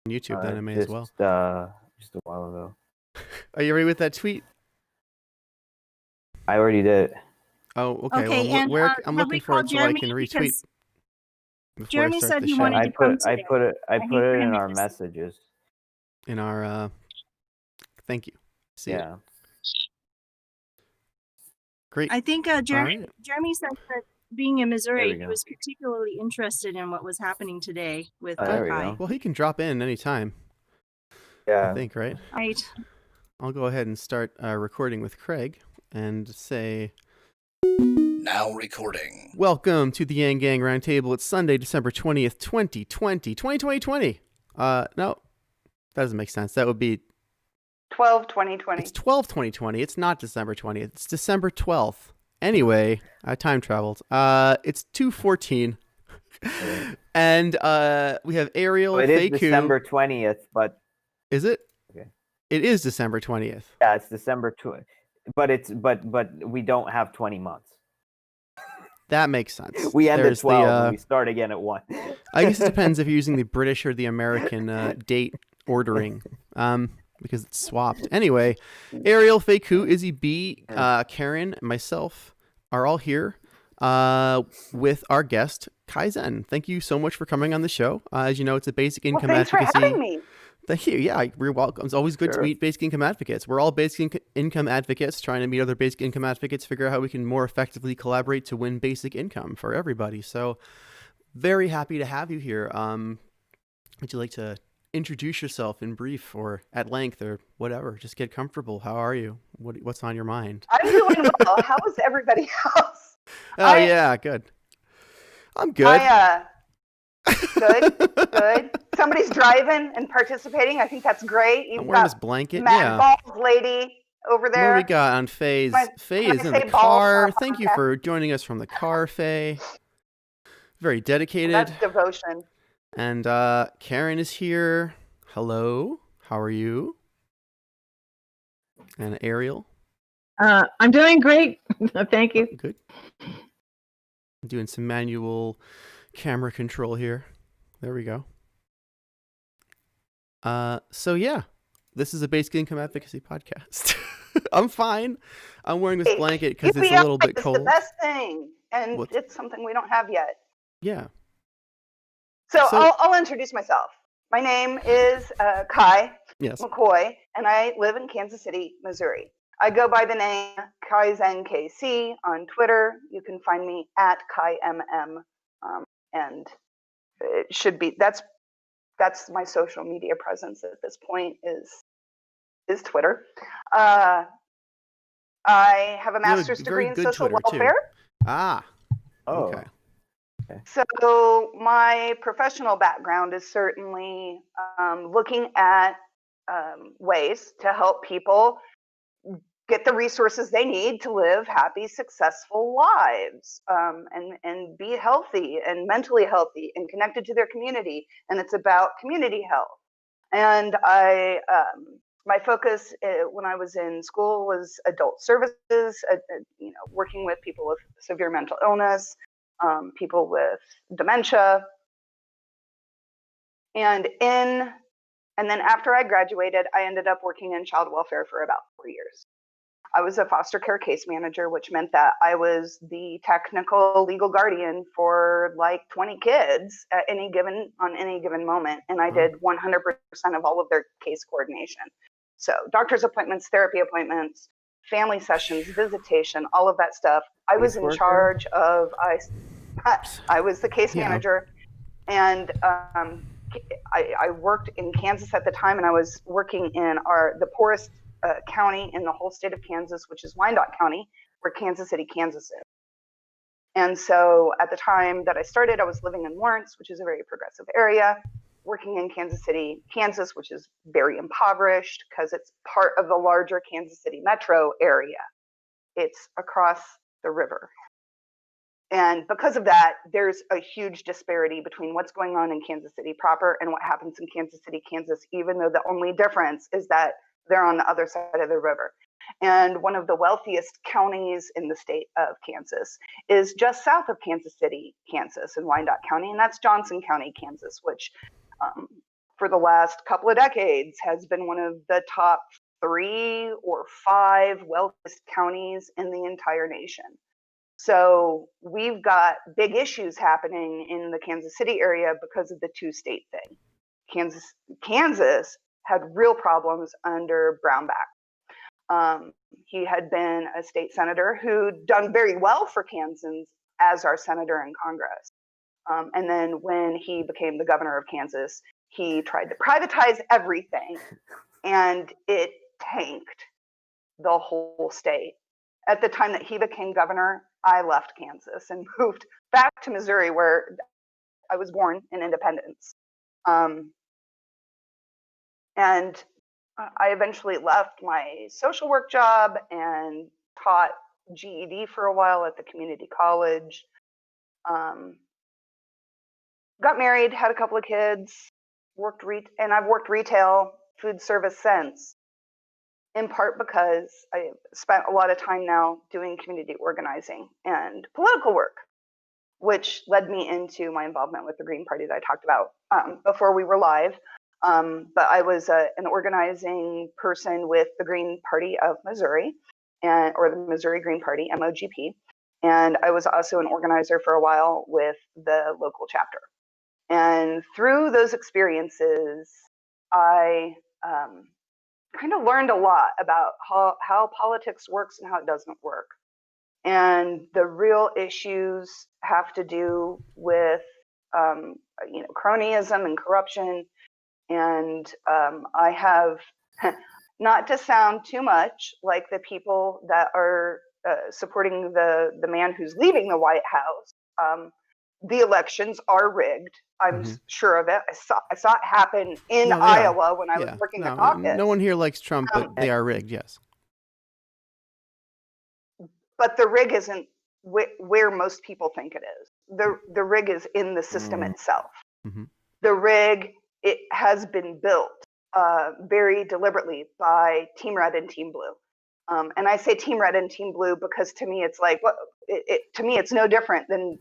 YouTube, then I may as well. Just a while ago. Are you ready with that tweet? I already did. Oh, okay. Well, I'm looking for it so I can retweet. Jeremy said he wanted to come today. I put it in our messages. In our thank you. See it. Great. I think Jeremy said that being in Missouri, he was particularly interested in what was happening today with Kai. Well, he can drop in anytime. Yeah. I think, right? Right. I'll go ahead and start recording with Craig and say... Now recording. Welcome to the Yang Gang Roundtable. It's Sunday, December 20th, 2020. 2020. No, that doesn't make sense. That would be... 12/20/20. It's 12/20/20. It's not December 20th. It's December 12th. Anyway, I time traveled. It's 2:14. And we have Ariel. Well, it is December 20th, but is it? Okay. It is December 20th. Yeah, it's December 20th. But we don't have 20 months. That makes sense. We end at 12 and we start again at 1. I guess it depends if you're using the British or the American date ordering. Because it's swapped. Anyway, Ariel, Faye, Izzy B, Karen, myself are all here with our guest, Kaizen. Thank you so much for coming on the show. As you know, it's a basic income advocacy. Thanks for having me. Thank you. Yeah, you're welcome. It's always good to meet basic income advocates. We're all basic income advocates trying to meet other basic income advocates, figure out how we can more effectively collaborate to win basic income for everybody. So very happy to have you here. Would you like to introduce yourself in brief or at length or whatever? Just get comfortable. How are you? What's on your mind? I'm doing well. How is everybody else? Yeah, good. I'm good. Good. Somebody's driving and participating. I think that's great. I'm wearing this blanket. Balls lady over there. What do we got on Faye's? Faye is in the car. Thank you for joining us from the car, Faye. Very dedicated. That's devotion. And Karen is here. Hello. How are you? And Ariel? I'm doing great. Thank you. Good. I'm doing some manual camera control here. There we go. So yeah, this is a basic income advocacy podcast. I'm fine. I'm wearing this blanket because it's a little bit cold. It's the best thing, and it's something we don't have yet. Yeah. So I'll introduce myself. My name is Kai McCoy, and I live in Kansas City, Missouri. I go by the name KaiZenKC on Twitter. You can find me at KaiMM, and it should be that's my social media presence at this point is Twitter. I have a master's degree in social welfare. Okay. So my professional background is certainly looking at ways to help people get the resources they need to live happy, successful lives, and be healthy and mentally healthy and connected to their community. And it's about community health. And my focus when I was in school was adult services, working with people with severe mental illness, people with dementia. And then after I graduated, I ended up working in child welfare for about 4 years. I was a foster care case manager, which meant that I was the technical legal guardian for like 20 kids on any given moment. And I did 100% of all of their case coordination. So doctor's appointments, therapy appointments, family sessions, visitation, all of that stuff. I was in charge of, I was the case manager, and I worked in Kansas at the time, and I was working in the poorest county in the whole state of Kansas, which is Wyandotte County, where Kansas City, Kansas is. And so at the time that I started, I was living in Lawrence, which is a very progressive area, working in Kansas City, Kansas, which is very impoverished because it's part of the larger Kansas City metro area. It's across the river. And because of that, there's a huge disparity between what's going on in Kansas City proper and what happens in Kansas City, Kansas, even though the only difference is that they're on the other side of the river. And one of the wealthiest counties in the state of Kansas is just south of Kansas City, Kansas, in Wyandotte County, and that's Johnson County, Kansas, which for the last couple of decades has been one of the top 3 or 5 wealthiest counties in the entire nation. So we've got big issues happening in the Kansas City area because of the 2-state thing. Kansas had real problems under Brownback. He had been a state senator who'd done very well for Kansans as our senator in Congress. And then when he became the governor of Kansas, he tried to privatize everything, and it tanked the whole state. At the time that he became governor, I left Kansas and moved back to Missouri, where I was born in Independence. And I eventually left my social work job and taught GED for a while at the community college. Got married, had a couple of kids, and I've worked retail, food service since, in part because I spent a lot of time now doing community organizing and political work, which led me into my involvement with the Green Party that I talked about before we were live. But I was an organizing person with the Green Party of Missouri, or the Missouri Green Party, MOGP. And I was also an organizer for a while with the local chapter. And through those experiences, I kind of learned a lot about how politics works and how it doesn't work. And the real issues have to do with cronyism and corruption. And I have, not to sound too much like the people that are supporting the man who's leaving the White House, the elections are rigged. I'm sure of it. I saw it happen in Iowa when I was working in caucus. No one here likes Trump, but they are rigged, yes. But the rig isn't where most people think it is. The rig is in the system itself. The rig, it has been built very deliberately by Team Red and Team Blue. And I say Team Red and Team Blue because to me it's like, to me it's no different than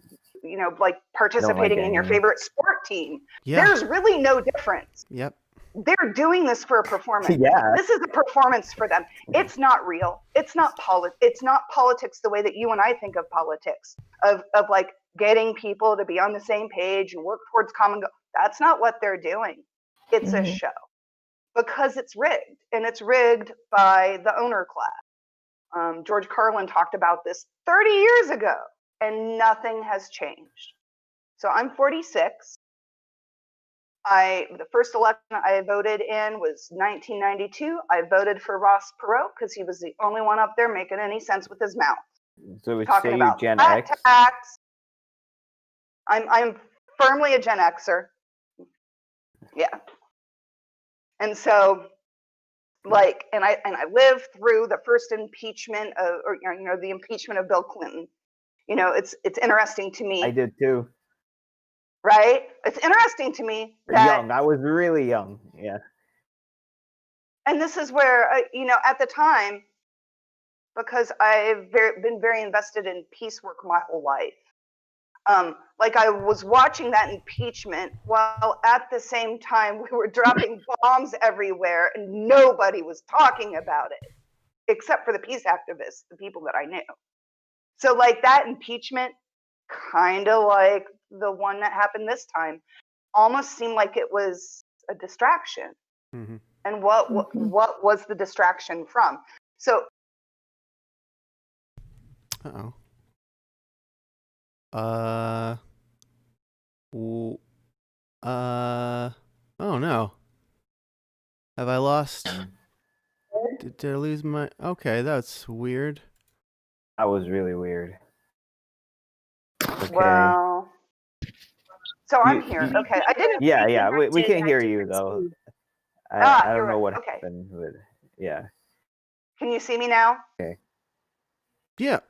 like participating in your favorite sport team. Yeah. There's really no difference. Yep. They're doing this for a performance. Yeah. This is a performance for them. It's not real. It's not politics the way that you and I think of politics, of like getting people to be on the same page and work towards common goal. That's not what they're doing. It's a show because it's rigged, and it's rigged by the owner class. George Carlin talked about this 30 years ago, and nothing has changed. So I'm 46. The first election I voted in was 1992. I voted for Ross Perot because he was the only one up there making any sense with his mouth. So it's Talking about Gen flat X? tax. I'm firmly a Gen Xer. Yeah. And so, like, and I lived through the first impeachment of, the impeachment of Bill Clinton. It's interesting to me. I did too. Right? It's interesting to me that Young. I was really young. Yeah. And this is where, at the time, because I've been very invested in peace work my whole life, like I was watching that impeachment while at the same time we were dropping bombs everywhere and nobody was talking about it, except for the peace activists, the people that I knew. So like that impeachment, kind of like the one that happened this time, almost seemed like it was a distraction. And what was the distraction from? So oh no. Have I lost? Did I lose my? Okay, that's weird. That was really weird. Okay. Well, so I'm here. Okay, I didn't. Yeah. We can't hear you though. I don't know what happened with. Yeah. Can you see me now? Okay. Yeah.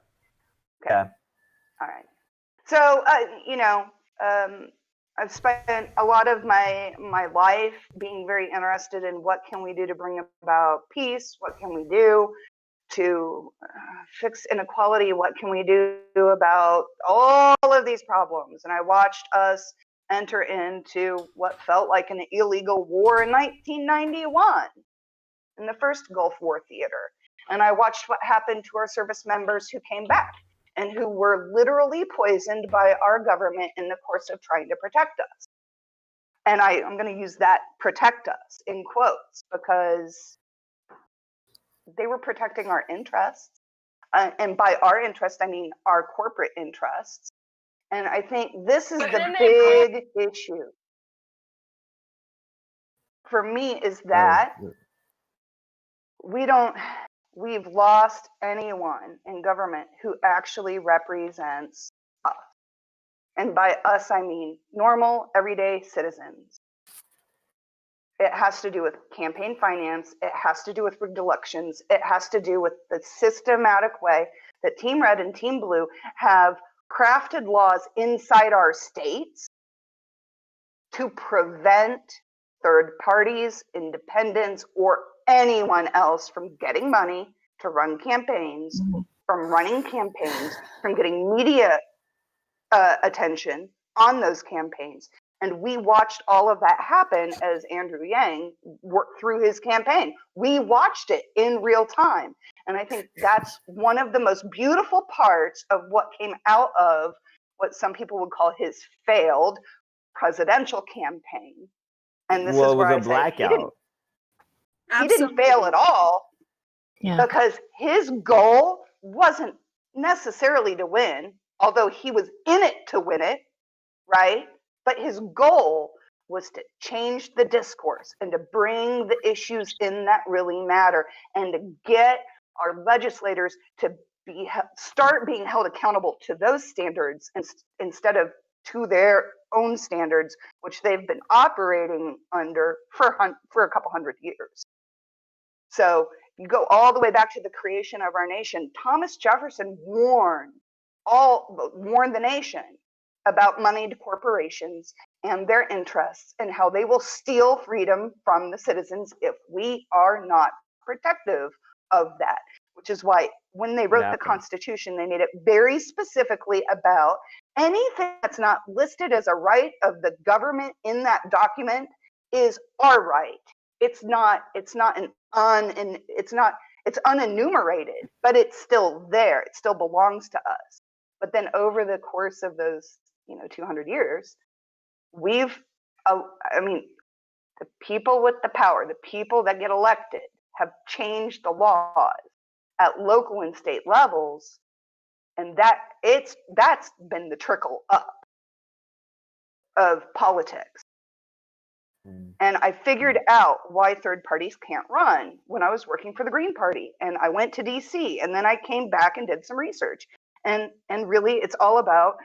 Okay. Yeah. All right. So I've spent a lot of my life being very interested in what can we do to bring about peace. What can we do to fix inequality? What can we do about all of these problems? And I watched us enter into what felt like an illegal war in 1991 in the first Gulf War theater. And I watched what happened to our service members who came back and who were literally poisoned by our government in the course of trying to protect us. And I'm going to use that protect us in quotes because they were protecting our interests. And by our interests, I mean our corporate interests. And I think this is the big issue for me is that we've lost anyone in government who actually represents us. And by us, I mean normal, everyday citizens. It has to do with campaign finance. It has to do with rigged elections. It has to do with the systematic way that Team Red and Team Blue have crafted laws inside our states to prevent third parties, independents, or anyone else from getting money to run campaigns, from running campaigns, from getting media attention on those campaigns. And we watched all of that happen as Andrew Yang worked through his campaign. We watched it in real time. And I think that's one of the most beautiful parts of what came out of what some people would call his failed presidential campaign. And this is where I say he didn't fail at all because his goal wasn't necessarily to win, although he was in it to win it, right? But his goal was to change the discourse and to bring the issues in that really matter and to get our legislators to start being held accountable to those standards instead of to their own standards, which they've been operating under for a couple hundred years. So you go all the way back to the creation of our nation. Thomas Jefferson warned the nation about moneyed corporations and their interests and how they will steal freedom from the citizens if we are not protective of that, which is why when they wrote the Constitution, they made it very specifically about anything that's not listed as a right of the government in that document is our right. It's unenumerated, but it's still there. It still belongs to us. But then over the course of those 200 years, the people with the power, the people that get elected have changed the laws at local and state levels. And that's been the trickle up of politics. And I figured out why third parties can't run when I was working for the Green Party. And I went to DC and then I came back and did some research. And really it's all about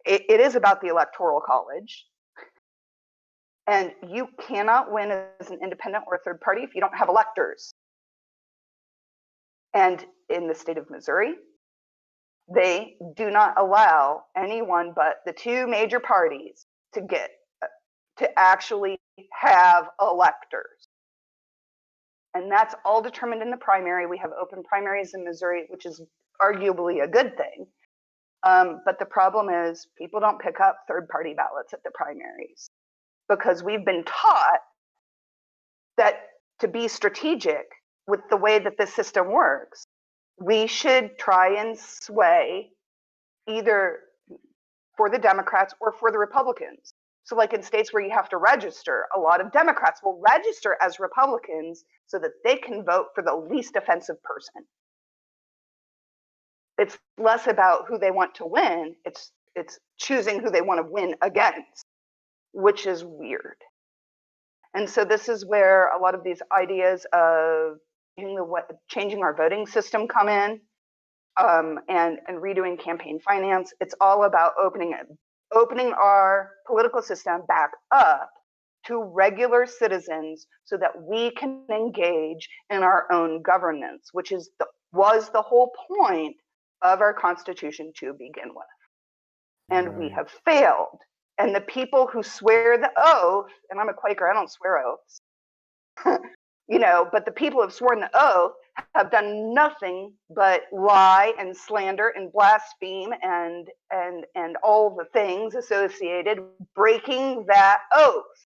it is about the Electoral College. And you cannot win as an independent or a third party if you don't have electors. And in the state of Missouri, they do not allow anyone but the two major parties to actually have electors. And that's all determined in the primary. We have open primaries in Missouri, which is arguably a good thing. But the problem is people don't pick up third-party ballots at the primaries because we've been taught that to be strategic with the way that this system works, we should try and sway either for the Democrats or for the Republicans. So like in states where you have to register, a lot of Democrats will register as Republicans so that they can vote for the least offensive person. It's less about who they want to win. It's choosing who they want to win against, which is weird. And so this is where a lot of these ideas of changing our voting system come in, and redoing campaign finance. It's all about opening our political system back up to regular citizens so that we can engage in our own governance, which was the whole point of our Constitution to begin with. And we have failed. And the people who swear the oath, and I'm a Quaker, I don't swear oaths, but the people who have sworn the oath have done nothing but lie and slander and blaspheme and all the things associated with breaking that oath.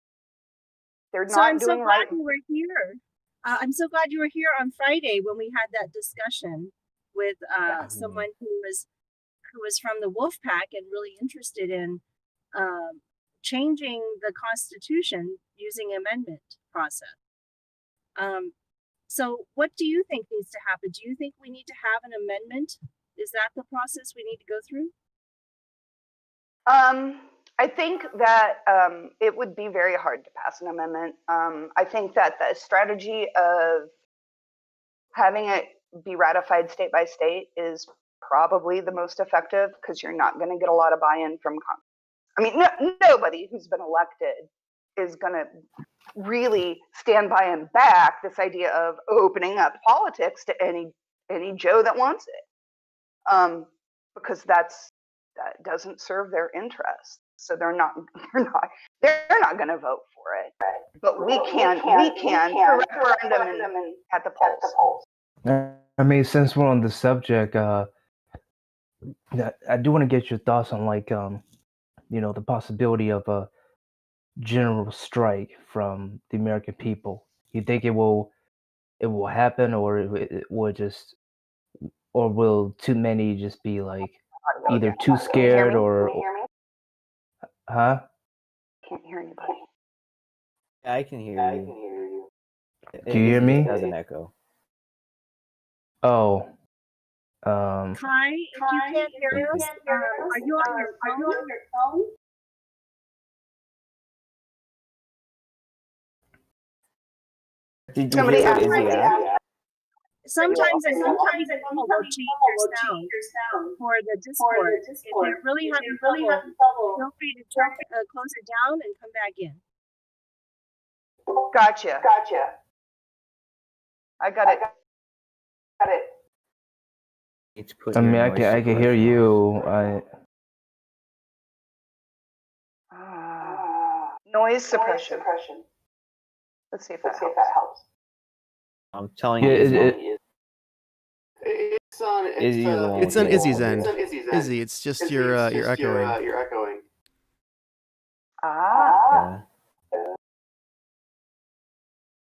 They're So not I'm so doing glad right. you were here. I'm so glad you were here on Friday when we had that discussion with someone who was from the wolf pack and really interested in changing the Constitution using amendment process. So what do you think needs to happen? Do you think we need to have an amendment? Is that the process we need to go through? I think that it would be very hard to pass an amendment. I think that the strategy of having it be ratified state by state is probably the most effective, because you're not going to get a lot of buy-in from Congress. I mean, nobody who's been elected is going to really stand by and back this idea of opening up politics to any Joe that wants it, because that doesn't serve their interests. So they're not going to vote for it. But we can for referendum at the polls. I mean, since we're on the subject, I do want to get your thoughts on the possibility of a general strike from the American people. You think it will happen, or it will or will too many just be like either too scared or huh? Can't hear anybody. I can hear you. Do you hear me? It has an echo. Oh. Kai, if you can't hear us, are you on your phone? Did you hear what Izzy asked? Sometimes I will change your sound for the Discord. If you're really having trouble, feel free to close it down and come back in. Gotcha. I got it. I mean, I can hear you. Noise suppression. Let's see if that helps. I'm telling you, It's on Izzy's end. Izzy, it's just you're echoing.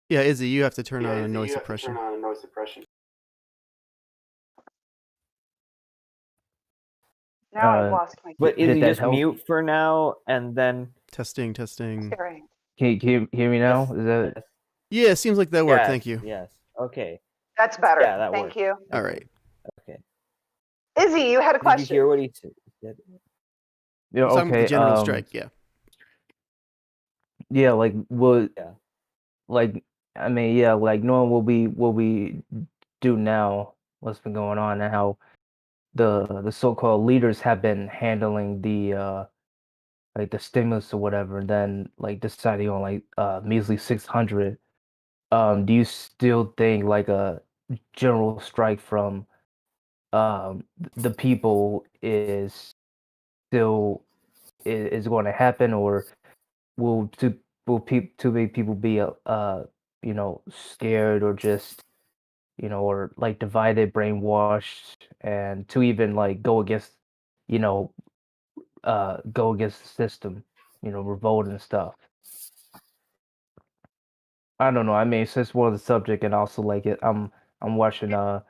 Yeah, Izzy, you have to turn on noise suppression. Now I've lost my. But Izzy, just help? mute for now, and then Testing. Sorry. Can you hear me now? Is that? Yeah, it seems like that worked. Thank you. Yes. Okay. That's better. Yeah, that Thank worked. you. All right. Okay. Izzy, you had a question. Did you hear what he said? Yeah. Talking about Okay. the general strike. Yeah. Yeah. Like, Yeah. like, I mean, yeah. Like, knowing what we do now, what's been going on, and how the so-called leaders have been handling the like the stimulus or whatever, and then like deciding on like measly 600. Do you still think like a general strike from the people is going to happen, or will too many people be scared, or just or like divided, brainwashed, and to even like go against the system, revolt and stuff? I don't know. I mean, since we're on the subject, and also like I'm watching I'm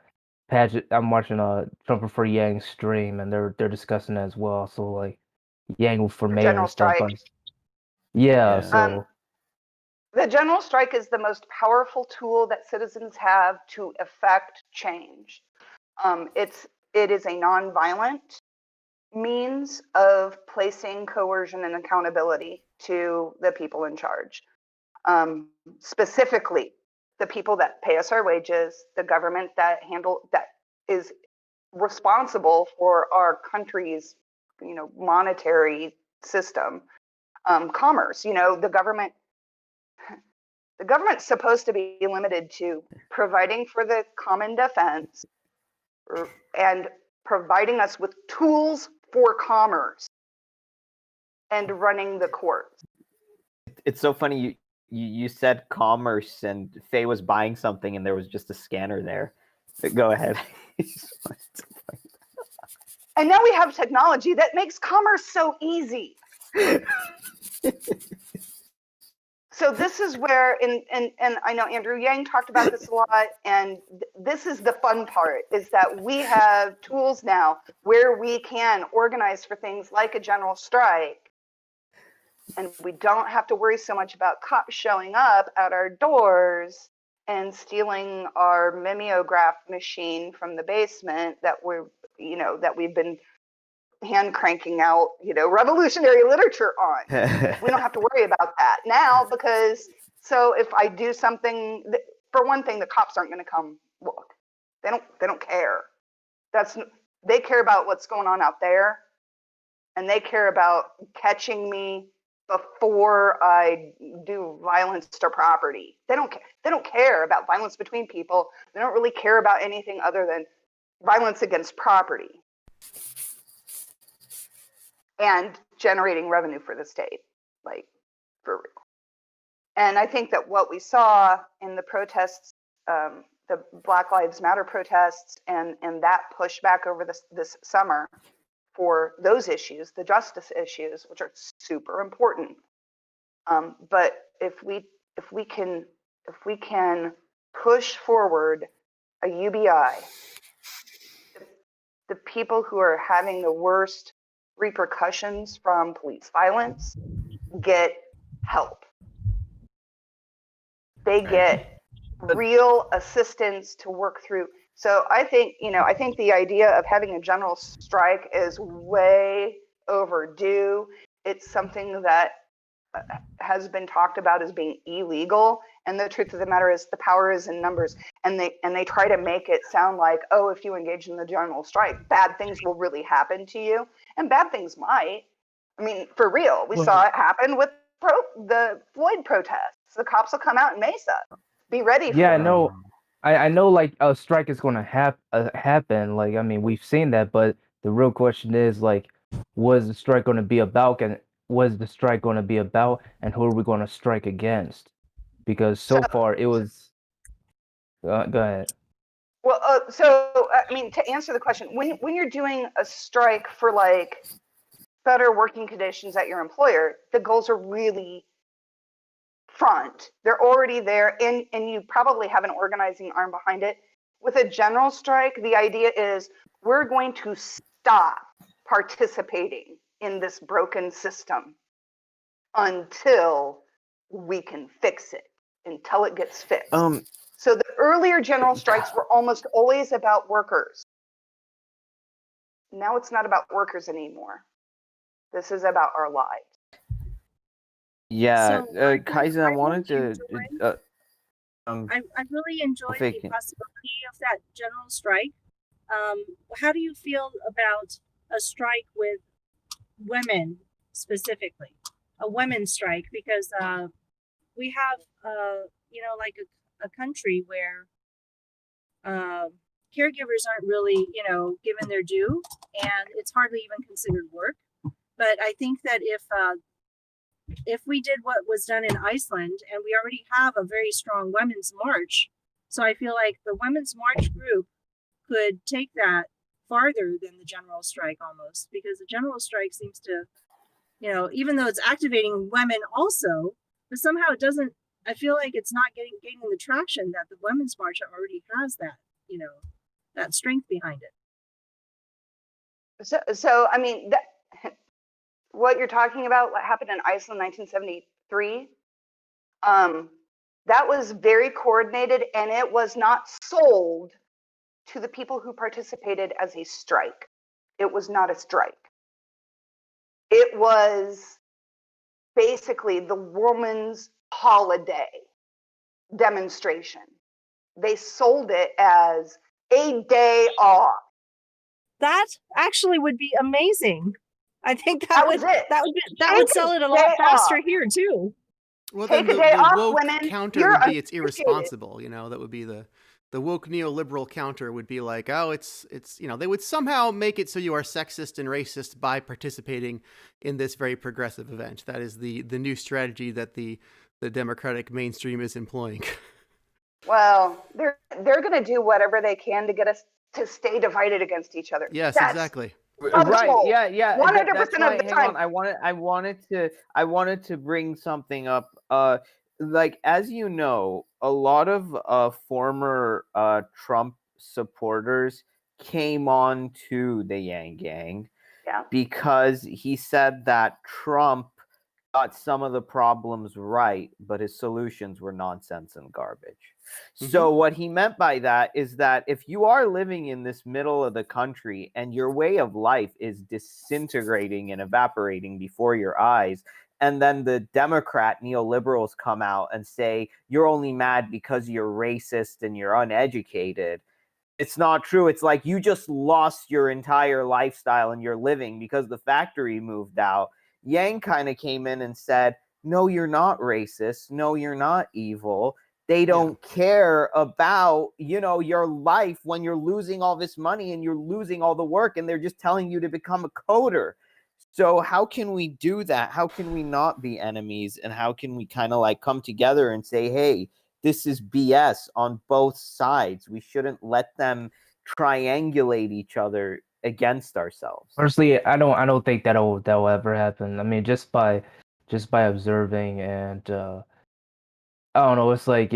watching Trump for Yang stream, and they're discussing that as well. So like Yang for mayor general and stuff. strike. Yeah. So the general strike is the most powerful tool that citizens have to effect change. It is a nonviolent means of placing coercion and accountability to the people in charge. Specifically, the people that pay us our wages, the government that is responsible for our country's, monetary system, commerce. The government's supposed to be limited to providing for the common defense and providing us with tools for commerce and running the courts. It's so funny you said commerce, and Faye was buying something, and there was just a scanner there. But go ahead. And now we have technology that makes commerce so easy. So this is where, and I know Andrew Yang talked about this a lot, and this is the fun part, is that we have tools now where we can organize for things like a general strike, and we don't have to worry so much about cops showing up at our doors and stealing our mimeograph machine from the basement that we've been hand cranking out, revolutionary literature on. We don't have to worry about that now, because so if I do something, for one thing, the cops aren't going to come look. They don't care. They care about what's going on out there, and they care about catching me before I do violence to property. They don't care about violence between people. They don't really care about anything other than violence against property and generating revenue for the state, like, for real. And I think that what we saw in the protests, the Black Lives Matter protests, and that pushback over this summer for those issues, the justice issues, which are super important. But if we can push forward a UBI, the people who are having the worst repercussions from police violence get help. They get real assistance to work through. So I think the idea of having a general strike is way overdue. It's something that has been talked about as being illegal, and the truth of the matter is the power is in numbers, and they try to make it sound like, oh, if you engage in the general strike, bad things will really happen to you, and bad things might. I mean, for real, we saw it happen with the Floyd protests. The cops will come out in Mesa. Be ready for Yeah, it. I know, like, a strike is going to happen. Like, I mean, we've seen that, but the real question is, like, what is the strike going to be about, and what is the strike going to be about, and who are we going to strike against? Because so far it was. Go ahead. Well, I mean, to answer the question, when you're doing a strike for like better working conditions at your employer, the goals are really front. They're already there, and you probably have an organizing arm behind it. With a general strike, the idea is we're going to stop participating in this broken system until we can fix it, until it gets fixed. So the earlier general strikes were almost always about workers. Now it's not about workers anymore. this is about our lives. Yeah, So, Kaizen, I wanted to. I really enjoyed the Faye. possibility of that general strike. How do you feel about a strike with women specifically, a women's strike? Because we have, like a country where caregivers aren't really, given their due, and it's hardly even considered work. But I think that if we did what was done in Iceland, and we already have a very strong women's march, so I feel like the women's march group could take that farther than the general strike almost, because the general strike seems to, even though it's activating women also, but somehow it doesn't, I feel like it's not gaining the traction that the women's march already has, that, that strength behind it. So I mean, what you're talking about, what happened in Iceland in 1973, that was very coordinated, and it was not sold to the people who participated as a strike. It was not a strike. It was basically the woman's holiday demonstration. They sold it as a day off. That actually would be amazing. I think that would sell it a lot faster here too. Well, Take then a day off, woke women. counter would be it's irresponsible. That would be the woke neoliberal counter would be like, oh, it's they would somehow make it so you are sexist and racist by participating in this very progressive event. That is the new strategy that the the Democratic mainstream is employing. Well, they're going to do whatever they can to get us to stay divided against each other. Yes, That's exactly. Right. Yeah. 100% That's of why. the Hang time. on. I wanted to bring something up. Like, as you know, a lot of former Trump supporters came on to the Yang Gang Yeah. because he said that Trump got some of the problems right, but his solutions were nonsense and garbage. So what he meant by that is that if you are living in this middle of the country and your way of life is disintegrating and evaporating before your eyes, and then the Democrat neoliberals come out and say you're only mad because you're racist and you're uneducated, it's not true. It's like you just lost your entire lifestyle and your living because the factory moved out. Yang kind of came in and said, no, you're not racist. No, you're not evil. They don't care about, your life when you're losing all this money and you're losing all the work, and they're just telling you to become a coder. So how can we do that? How can we not be enemies? And how can we kind of like come together and say, hey, this is BS on both sides. We shouldn't let them triangulate each other against ourselves. Personally, I don't think that'll ever happen. I mean, just by observing and I don't know, it's like,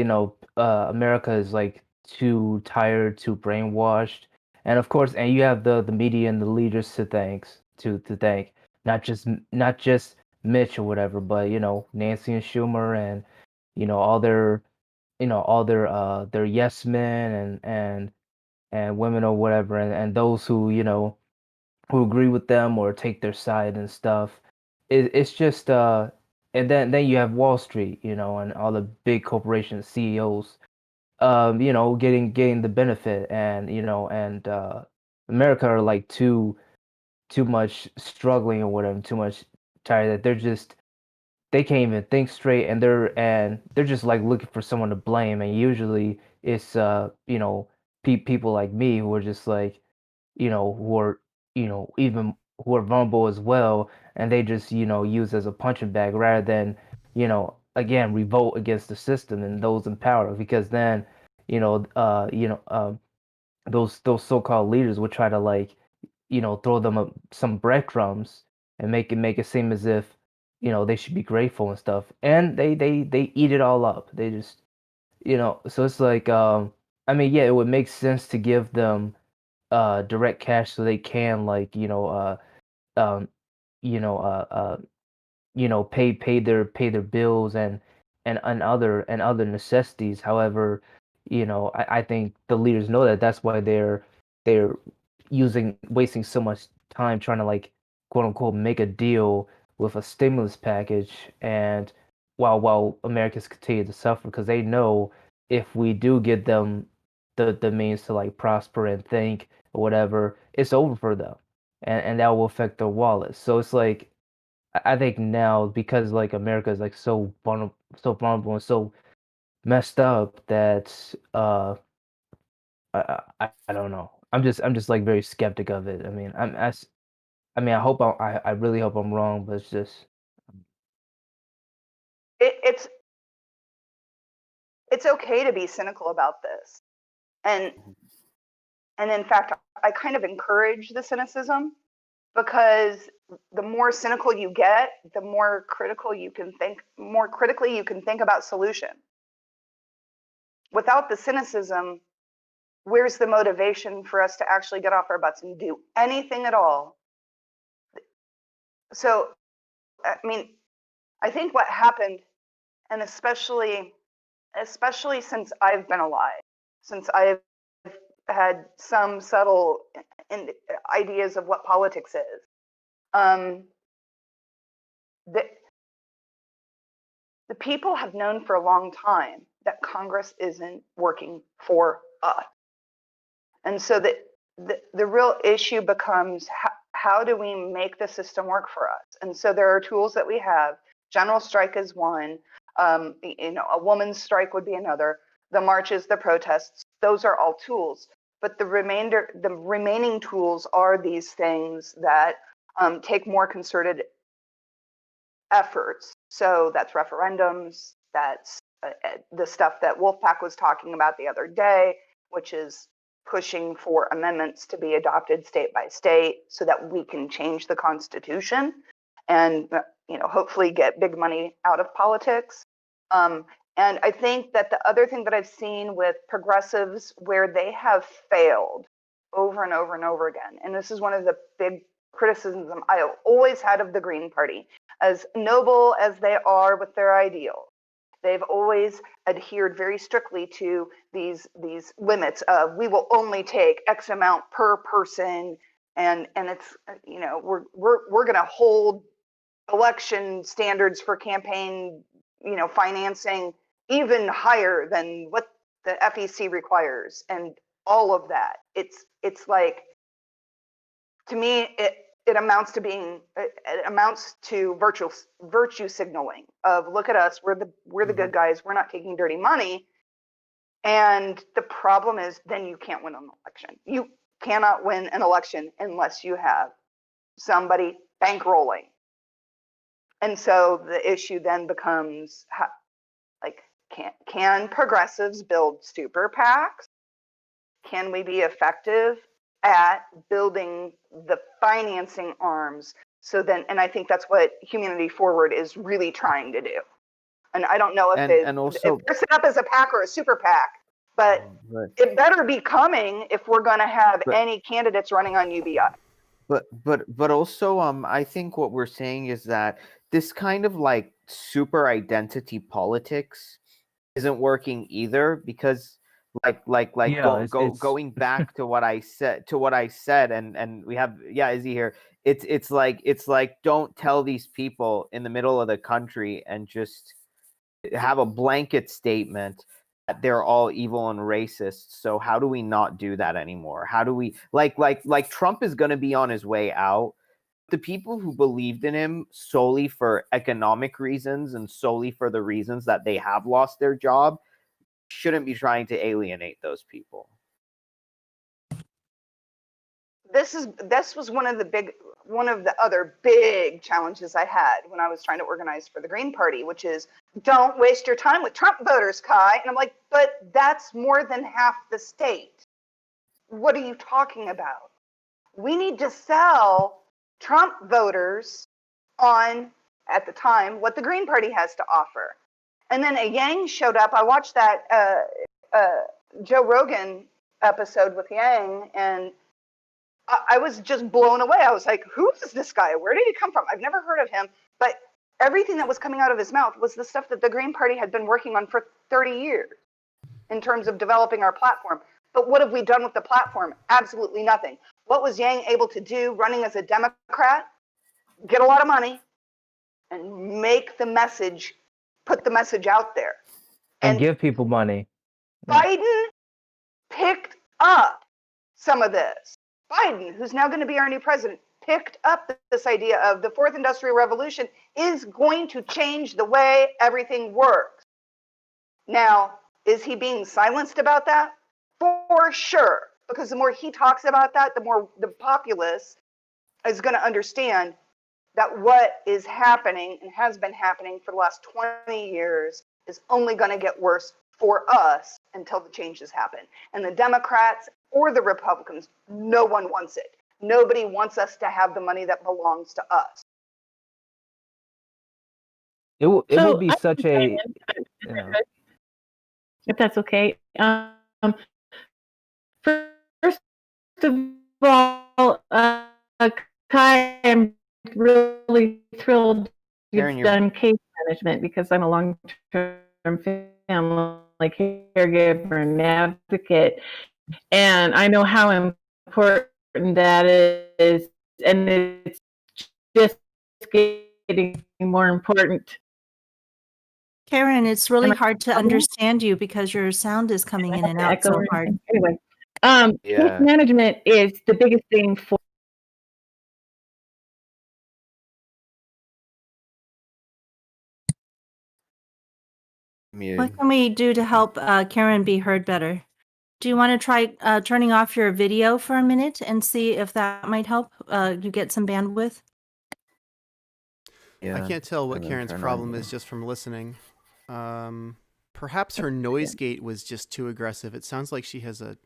America is like too tired, too brainwashed. And of course, and you have the media and the leaders to thank, not just Mitch or whatever, but Nancy and Schumer and all their yes men and women or whatever, and those who agree with them or take their side and stuff. It's just and then you have Wall Street, and all the big corporation CEOs, getting the benefit, and America are like too much struggling or whatever, too much tired that they can't even think straight, and they're just like looking for someone to blame, and usually it's people like me who are just like who are even who are vulnerable as well, and they just use as a punching bag rather than again revolt against the system and those in power, because then those so-called leaders would try to like throw them some breadcrumbs and make it seem as if they should be grateful and stuff, and they eat it all up. They just so it's like I mean, yeah, it would make sense to give them direct cash so they can like um you know uh uh pay their bills and other necessities. However, I think the leaders know that. That's why they're wasting so much time trying to like quote unquote make a deal with a stimulus package, and while Americans continue to suffer, because they know if we do give them the means to like prosper and think or whatever, it's over for them, and that will affect their wallets. So it's like I think now, because like America is like so vulnerable and so messed up, that I don't know. I'm just like very skeptic of it. I mean, I really hope I'm wrong, but it's just It's okay to be cynical about this, and in fact, I kind of encourage the cynicism, because the more cynical you get, the more critically you can think about solution. Without the cynicism, where's the motivation for us to actually get off our butts and do anything at all? So, I mean, I think what happened, and especially since I've been alive, since I've had some subtle ideas of what politics is, the people have known for a long time that Congress isn't working for us. And so the real issue becomes, how do we make the system work for us? And so there are tools that we have. General strike is one. A woman's strike would be another. The marches, the protests, those are all tools. But the remaining tools are these things that take more concerted efforts. So that's referendums, That's the stuff that Wolfpack was talking about the other day, which is pushing for amendments to be adopted state by state so that we can change the Constitution and, hopefully get big money out of politics. And I think that the other thing that I've seen with progressives where they have failed over and over and over again, and this is one of the big criticisms I have always had of the Green Party, as noble as they are with their ideals, they've always adhered very strictly to these limits of we will only take X amount per person, and it's we're going to hold election standards for campaign financing even higher than what the FEC requires, and all of that. It's like, to me, it amounts to virtue signaling of look at us, we're the good guys, we're not taking dirty money. And the problem is then you can't win an election. You cannot win an election unless you have somebody bankrolling. And so the issue then becomes can progressives build super PACs? Can we be effective at building the financing arms? And I think that's what Humanity Forward is really trying to do. And I don't know if they're set up as a PAC or a super PAC, but it better be coming if we're going to have any candidates running on UBI. But also, I think what we're saying is that this kind of like super identity politics isn't working either, because going back to what I said, and we have Izzy here. It's like don't tell these people in the middle of the country and just have a blanket statement that they're all evil and racist. So how do we not do that anymore? How do we like Trump is going to be on his way out. The people who believed in him solely for economic reasons and solely for the reasons that they have lost their job shouldn't be trying to alienate those people. This was one of the other big challenges I had when I was trying to organize for the Green Party, which is don't waste your time with Trump voters, Kai. And I'm like, but that's more than half the state. What are you talking about? We need to sell Trump voters on, at the time, what the Green Party has to offer. And then a Yang showed up. I watched that Joe Rogan episode with Yang, and I was just blown away. I was like, who is this guy? Where did he come from? I've never heard of him. But everything that was coming out of his mouth was the stuff that the Green Party had been working on for 30 years in terms of developing our platform. But what have we done with the platform? Absolutely nothing. What was Yang able to do running as a Democrat? Get a lot of money and make the message, put the message out there. And give people money. Biden picked up some of this. Biden, who's now going to be our new president, picked up this idea of the fourth industrial revolution is going to change the way everything works. Now, is he being silenced about that? For sure, because the more he talks about that, the more the populace is going to understand that what is happening and has been happening for the last 20 years is only going to get worse for us until the changes happen. And the Democrats or the Republicans, no one wants it. Nobody wants us to have the money that belongs to us. It will be such a... If that's okay. First of all, Kai, I'm really thrilled you've done case management, because I'm a long-term family caregiver and advocate, and I know how important that is, and it's just getting more important. Karen, it's really hard to understand you because your sound is coming in and out so hard. Anyway, case management is the biggest thing for What can we do to help Karen be heard better? Do you want to try turning off your video for a minute and see if that might help you get some bandwidth? I can't tell what Karen's problem is just from listening. Perhaps her noise gate was just too aggressive. It sounds like she has a.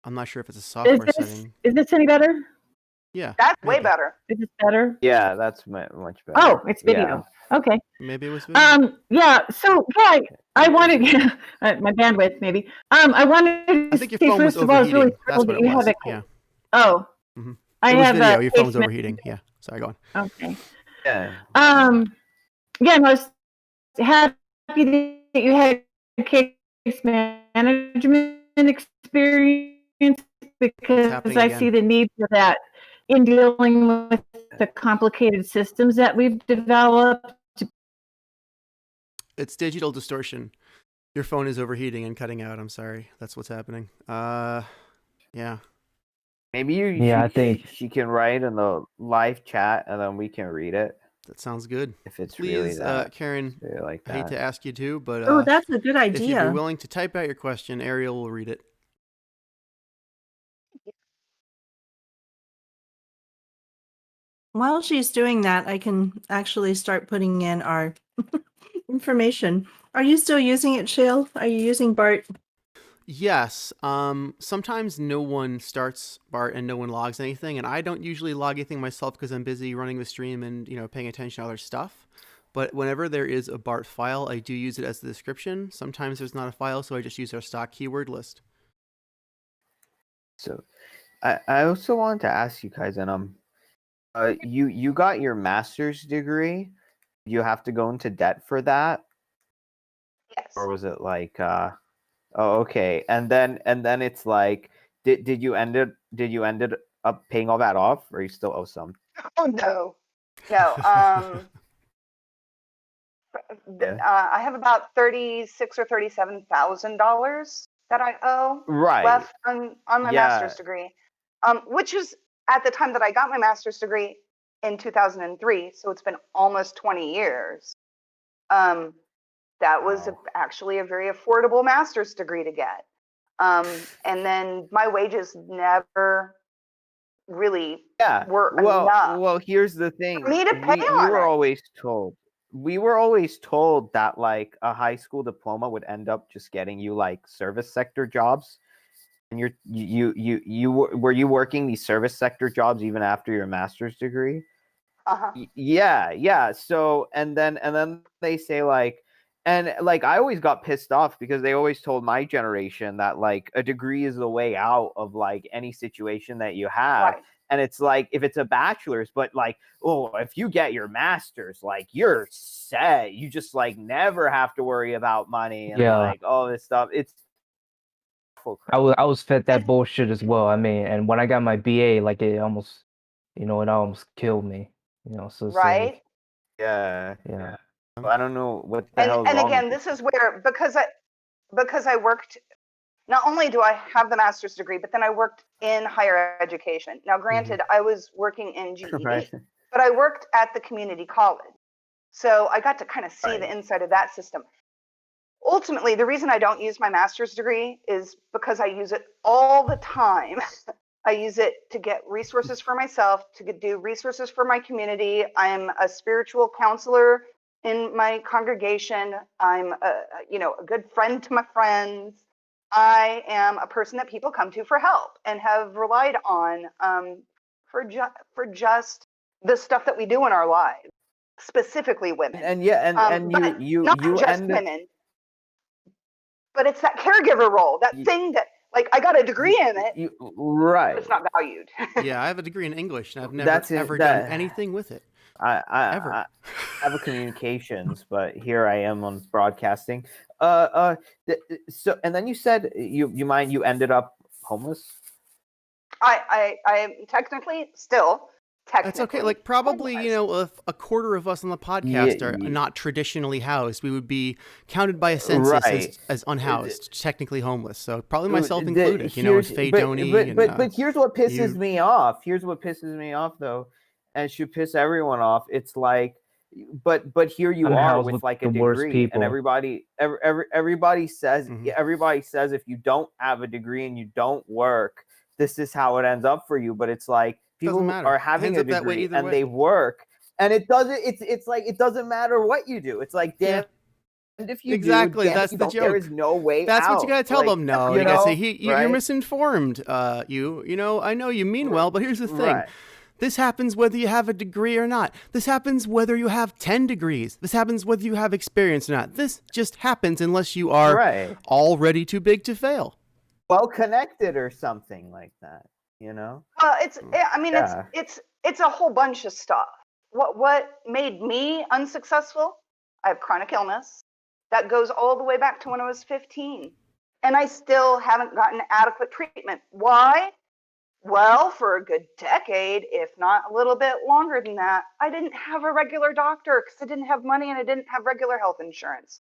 I'm not sure if it's a software setting. Is this any better? Yeah. That's way maybe. better. Is this better? Yeah, that's much better. Oh, it's video. Okay. Maybe it was video. Yeah. So, yeah, I wanted my bandwidth maybe. I wanted to I think your say phone was first of all, I was really overheating. That's thrilled what that it you was. have Yeah. Oh. Mhm. I It was have video. a Your phone's case overheating. Yeah. Sorry, go on. Okay. Yeah. Yeah, I was happy that you had case management experience because happening I again. see the need for that in dealing with the complicated systems that we've developed. It's digital distortion. Your phone is overheating and cutting out. I'm sorry. That's what's happening. Yeah. Maybe I think she can write in the live chat and then we can read it. That sounds good. If it's Please, really that, Karen, really like I hate that. to ask you to, but Oh, that's a good if you'd be idea. willing to type out your question, Ariel will read it. While she's doing that, I can actually start putting in our information. Are you still using it, Shael? Are you using BART? Yes. Sometimes no one starts BART and no one logs anything, and I don't usually log anything myself because I'm busy running the stream and paying attention to other stuff. But whenever there is a BART file, I do use it as the description. Sometimes there's not a file, so I just use our stock keyword list. So, I also wanted to ask you, Kaizen, you got your master's degree. You have to go into debt for that, Yes. or was it like, oh, okay, and then it's like, did you ended up paying all that off, or you still owe some? Oh no. I have about $36,000 or $37,000 that I owe left on my master's degree, which is at the time that I got my master's degree in 2003. So it's been almost 20 years. That was actually a very affordable master's degree to get. And then my wages never really were enough. Well, here's the thing. For me to pay We were always told that like a high school diploma would end up just getting you like service sector jobs. And were you working these service sector jobs even after your master's degree? Yeah. So and then they say like, and like I always got pissed off because they always told my generation that like a degree is the way out of like any situation that you have. Right. And it's like, if it's a bachelor's, but like, oh, if you get your master's, like you're set. You just like never have to worry about money and like all this stuff. It's I was fed that bullshit as well. I mean, and when I got my BA, like it almost, it almost killed me. So right. Yeah. I don't know what the hell. And again, this is where because I worked. Not only do I have the master's degree, but then I worked in higher education. Now, granted, I was working in GED, but I worked at the community college. So I got to kind of see the inside of that system. Ultimately, the reason I don't use my master's degree is because I use it all the time. I use it to get resources for myself, to do resources for my community. I'm a spiritual counselor in my congregation. I'm a good friend to my friends. I am a person that people come to for help and have relied on for just the stuff that we do in our lives, specifically women. And you not just women, but it's that caregiver role, that thing that like I got a degree in it, but it's not valued. Yeah, I have a degree in English, and I've never ever done anything with it. I have a communications, but here I am on broadcasting. So and then you said you ended up homeless. I am technically still. That's okay. Like probably, if a quarter of us on the podcast are not traditionally housed, we would be counted by a census as unhoused, technically homeless. So probably myself included, with Faye, Donnie. But here's what pisses me off. Here's what pisses me off, though, and should piss everyone off. It's like, but here you are with like a degree, and everybody says if you don't have a degree and you don't work, this is how it ends up for you. But it's like, people are having a degree and they work, and it doesn't. It's like it doesn't matter what you do. It's like, damn And if you Exactly, do, that's the there joke. is no way That's out. what you gotta tell them. No, you gotta say, you're right? misinformed. You know, I know you mean well, but here's the thing. Right. This happens whether you have a degree or not. This happens whether you have 10 degrees. This happens whether you have experience or not. This just happens unless you are Right. already too big to fail. Well connected or something like that, you know? Well, it's a whole bunch of stuff. What made me unsuccessful? I have chronic illness that goes all the way back to when I was 15, and I still haven't gotten adequate treatment. Why? Well, for a good decade, if not a little bit longer than that, I didn't have a regular doctor because I didn't have money and I didn't have regular health insurance.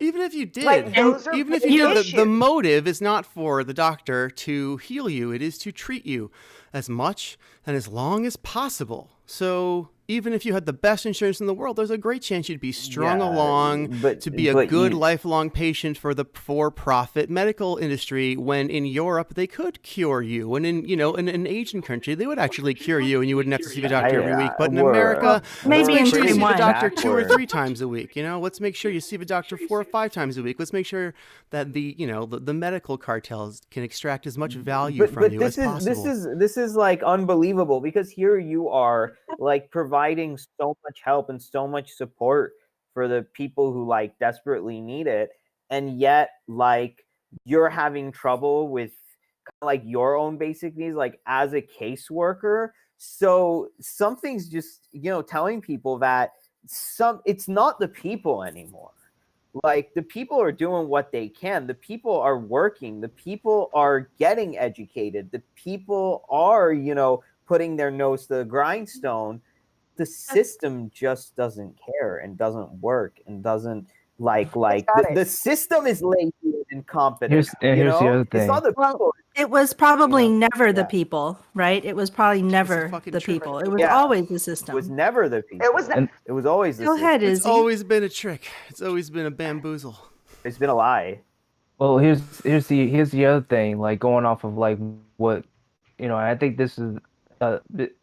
Even if you did, Like, those are even if big you did, the issues. motive is not for the doctor to heal you. It is to treat you as much and as long as possible. So even if you had the best insurance in the world, there's a great chance you'd be strung along to be a good lifelong patient for the for-profit medical industry, when in Europe they could cure you. And in an Asian country, they would actually cure you and you wouldn't have to see the doctor every week. But in America, let's maybe make in sure you see the Taiwan. doctor 2 or 3 times a week. Let's make sure you see the doctor 4 or 5 times a week. Let's make sure that the medical cartels can extract as much value from you as possible. This is like unbelievable, because here you are like providing so much help and so much support for the people who like desperately need it, and yet like you're having trouble with like your own basic needs, like as a caseworker. So something's just telling people that it's not the people anymore. Like, the people are doing what they can. The people are working. The people are getting educated. The people are, putting their nose to the grindstone. The system just doesn't care and doesn't work and doesn't the system is lazy and incompetent. Here's the other It's thing. not the Well, people. it was probably never the people, right? It was probably never fucking the trick. people. It was Yeah. always the It system. was never the people. It was It was always the Go system. ahead, It's Izzy. always been a trick. It's always been a bamboozle. It's been a lie. Well, here's the other thing. Like, going off of like what I think this is a bit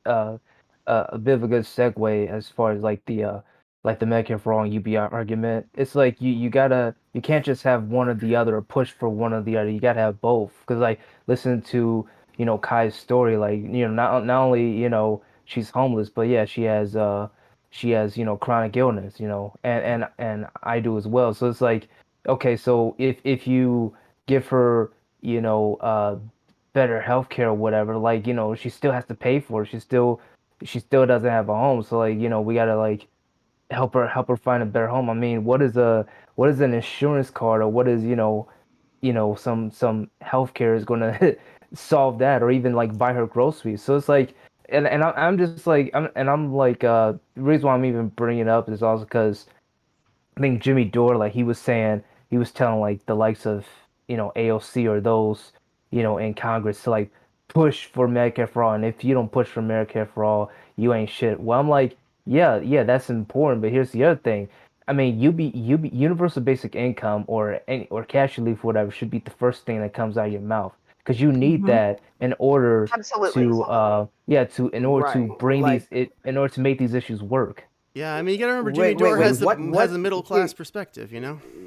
a bit of a good segue as far as like the Medicare for All and UBI argument. It's like you can't just have one or the other, or push for one or the other. You gotta have both. Because like, listen to Kai's story. Like, not only she's homeless, but yeah, she has chronic illness. And I do as well. So it's like, okay, so if you give her better healthcare or whatever, like she still has to pay for it. She still doesn't have a home. So like we gotta like help her find a better home. I mean, what is an insurance card, or what is some healthcare is gonna solve that, or even like buy her groceries. So it's like, and I'm just like the reason why I'm even bringing it up is also because I think Jimmy Dore, like he was telling like the likes of AOC or those in Congress to like push for Medicare for All, and if you don't push for Medicare for All, you ain't shit. Well, I'm like, yeah, that's important, but here's the other thing. I mean, universal basic income or cash relief, whatever, should be the first thing that comes out of your mouth, because you need that in order Absolutely. to bring in order to make these issues work. Yeah, I mean, you gotta remember Jimmy Dore has a middle class perspective,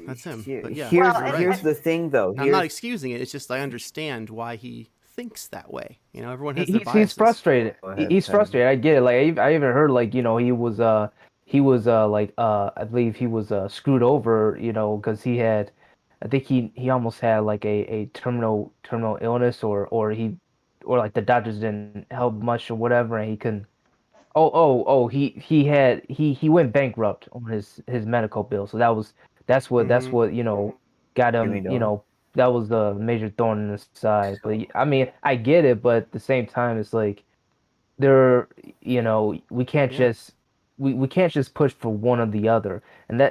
That's him. But yeah, here's the thing, though. I'm not excusing it. It's just I understand why he thinks that way. Everyone has their biases. He's frustrated. He's frustrated. I get it. Like I even heard like he was like I believe he was screwed over, because I think he almost had like a terminal illness, or like the doctors didn't help much or whatever, and he couldn't. He went bankrupt on his medical bill. So that's what got him, that was the major thorn in his side. But I mean, I get it, but at the same time it's like we can't just we can't just push for one or the other. And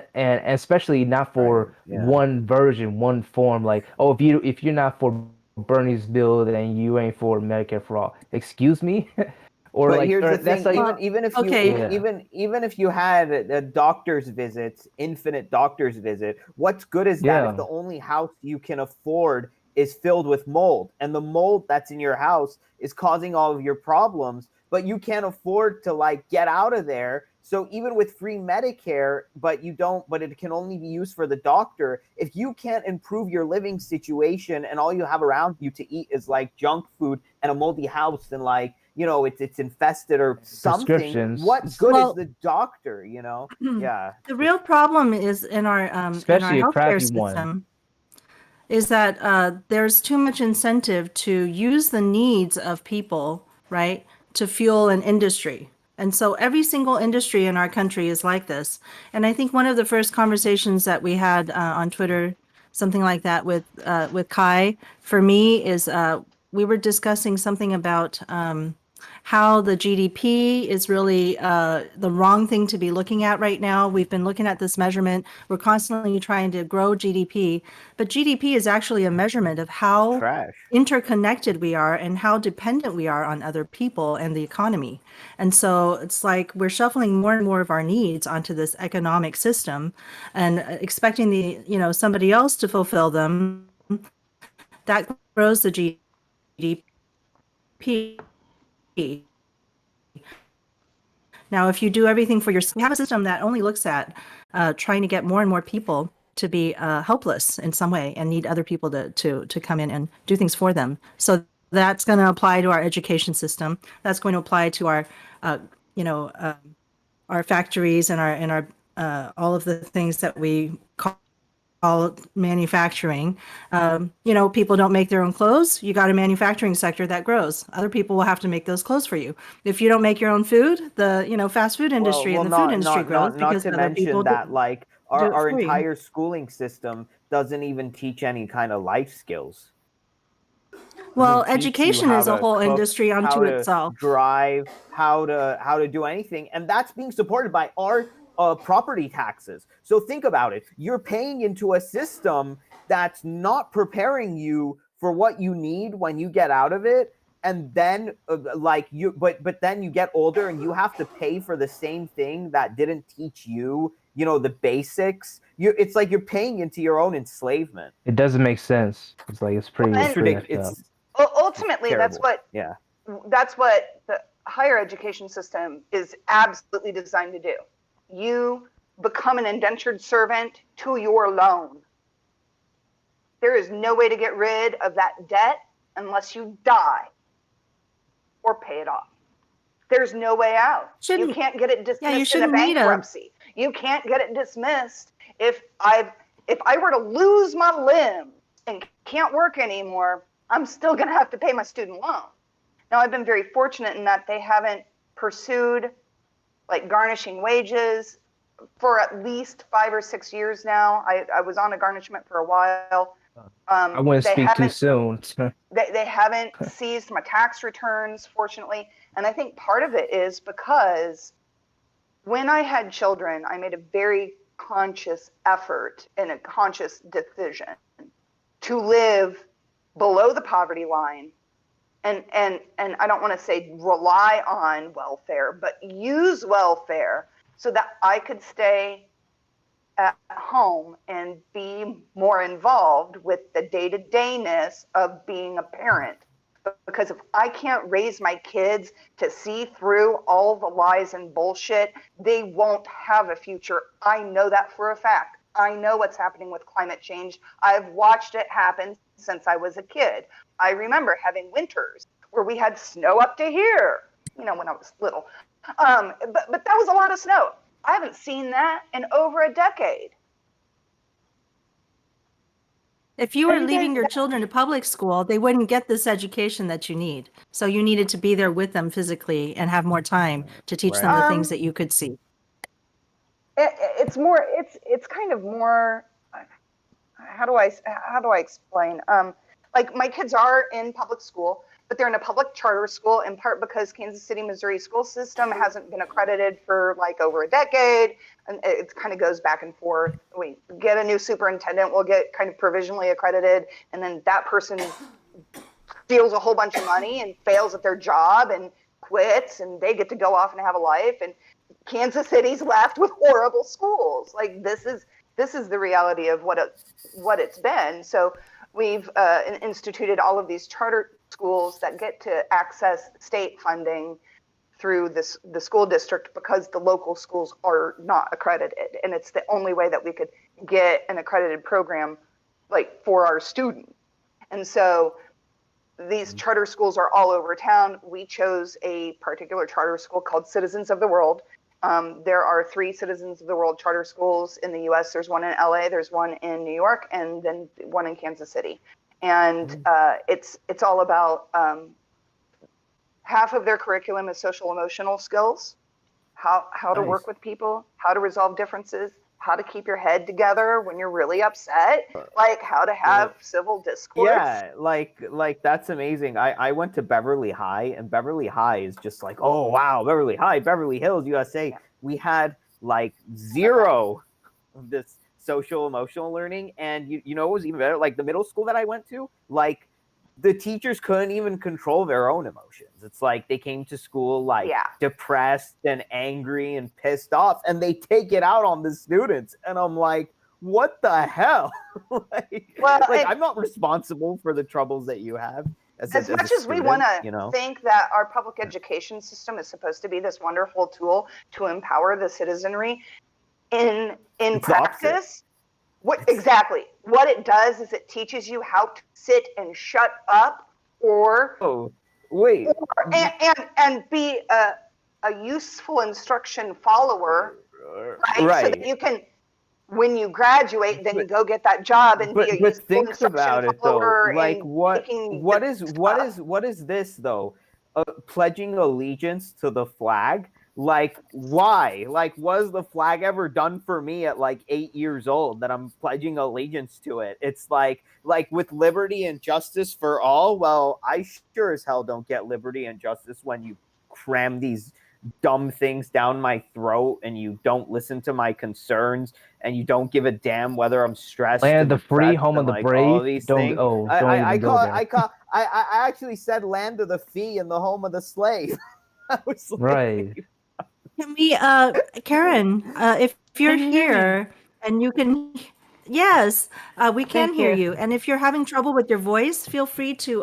especially not for one version, one form, like, oh, if you're not for Bernie's bill, then you ain't for Medicare for All. Excuse me? Or but like, here's the thing, like, even if okay. if you had a doctor's visits, infinite doctor's visit, what's good is that if the only house you can afford is filled with mold, and the mold that's in your house is causing all of your problems, but you can't afford to like get out of there So even with free Medicare, but it can only be used for the doctor. If you can't improve your living situation and all you have around you to eat is like junk food and a moldy house and like, it's infested or something, what good is the doctor, Yeah. The real problem is in our Especially a healthcare crappy system one. is that there's too much incentive to use the needs of people, right, to fuel an industry. And so every single industry in our country is like this. And I think one of the first conversations that we had on Twitter, something like that with Kai, for me is we were discussing something about how the GDP is really the wrong thing to be looking at right now. We've been looking at this measurement. We're constantly trying to grow GDP, but GDP is actually a measurement of how interconnected we are and how dependent we are on other people and the economy. And so it's like we're shuffling more and more of our needs onto this economic system and expecting somebody else to fulfill them. That grows the GDP. Now, if you do everything for yourself, we have a system that only looks at trying to get more and more people to be helpless in some way and need other people to come in and do things for them. So that's going to apply to our education system. That's going to apply to our, our factories and our all of the things that we call manufacturing. People don't make their own clothes. You got a manufacturing sector that grows. Other people will have to make those clothes for you. If you don't make your own food, the fast food industry and the food industry grows because not to other people mention that like our you. entire schooling system doesn't even teach any kind of life skills. Well, education is a whole industry unto itself. Drive, how to do anything, and that's being supported by our property taxes. So think about it. You're paying into a system that's not preparing you for what you need when you get out of it. And then but then you get older and you have to pay for the same thing that didn't teach you, the basics. It's like you're paying into your own enslavement. It doesn't make sense. It's like, it's pretty ridiculous. Ultimately, that's what the higher education system is absolutely designed to do. You become an indentured servant to your loan. There is no way to get rid of that debt unless you die or pay it off. There's no way out. You can't get it dismissed in a bankruptcy. You can't get it dismissed. If I were to lose my limb and can't work anymore, I'm still going to have to pay my student loan. Now, I've been very fortunate in that they haven't pursued like garnishing wages for at least 5 or 6 years now. I was on a garnishment for a while. I wouldn't speak too soon. They haven't seized my tax returns, fortunately. And I think part of it is because when I had children, I made a very conscious effort and a conscious decision to live below the poverty line. And I don't want to say rely on welfare, but use welfare so that I could stay at home and be more involved with the day-to-dayness of being a parent. Because if I can't raise my kids to see through all the lies and bullshit, they won't have a future. I know that for a fact. I know what's happening with climate change. I've watched it happen since I was a kid. I remember having winters where we had snow up to here, when I was little. But that was a lot of snow. I haven't seen that in over a decade. If you were leaving your children to public school, they wouldn't get this education that you need. So you needed to be there with them physically and have more time to teach them the things that you could see. It's kind of more, how do I explain? Like my kids are in public school, but they're in a public charter school in part because Kansas City, Missouri school system hasn't been accredited for like over a decade. And it kind of goes back and forth. We get a new superintendent, we'll get kind of provisionally accredited. And then that person steals a whole bunch of money and fails at their job and quits, and they get to go off and have a life. And Kansas City's left with horrible schools. Like this is the reality of what it's been. So we've instituted all of these charter schools that get to access state funding through the school district because the local schools are not accredited, and it's the only way that we could get an accredited program like for our student. And so these charter schools are all over town. We chose a particular charter school called Citizens of the World. There are 3 Citizens of the World charter schools in the US. There's one in LA, there's one in New York, and then one in Kansas City. And it's all about half of their curriculum is social emotional skills, how to work with people, how to resolve differences, how to keep your head together when you're really upset, like how to have civil discourse. Yeah, like that's amazing. I went to Beverly High, and Beverly High is just like, oh wow, Beverly High, Beverly Hills, USA. We had like 0 of this social emotional learning, and you know what was even better? Like the middle school that I went to, like the teachers couldn't even control their own emotions. It's like they came to school like depressed and angry and pissed off, and they take it out on the students. And I'm like, what the hell? I'm not responsible for the troubles that you have. As much as we want to think that our public education system is supposed to be this wonderful tool to empower the citizenry, in practice, what it does is it teaches you how to sit and shut up, or and be a useful instruction follower, right? So that you can, when you graduate, then you go get that job and be a useful think instruction about it though. follower. Like what is this though? Pledging allegiance to the flag. Like, why? Like, was the flag ever done for me at like 8 years old that I'm pledging allegiance to it? It's like with liberty and justice for all. Well, I sure as hell don't get liberty and justice when you cram these dumb things down my throat and you don't listen to my concerns and you don't give a damn whether I'm stressed. Land of the free, home of the brave. I actually said land of the free and the home of the slave. I was like, right. Can we, Karen, if you're here and you can, yes, we can hear you. And if you're having trouble with your voice, feel free to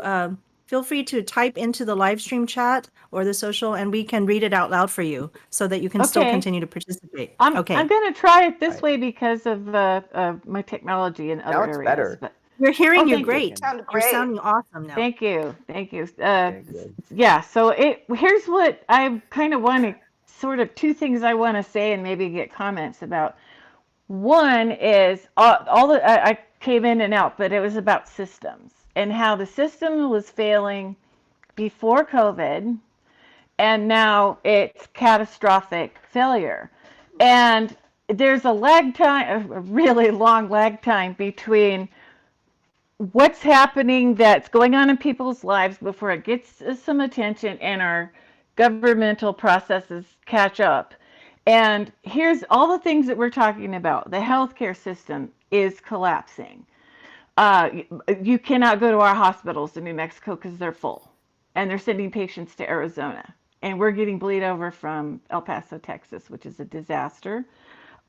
type into the live stream chat or the social, and we can read it out loud for you so that you can still continue to participate. I'm going to try it this way because of my technology in other areas. Better. But we're hearing you great. You sound You're great. sounding awesome now. Thank you. Yeah, so here's what I kind of want to sort of 2 things I want to say and maybe get comments about. One is I came in and out, but it was about systems and how the system was failing before COVID, and now it's catastrophic failure. And there's a lag time, a really long lag time between what's happening that's going on in people's lives before it gets some attention and our governmental processes catch up. And here's all the things that we're talking about. The healthcare system is collapsing. You cannot go to our hospitals in New Mexico because they're full, and they're sending patients to Arizona. And we're getting bleed over from El Paso, Texas, which is a disaster.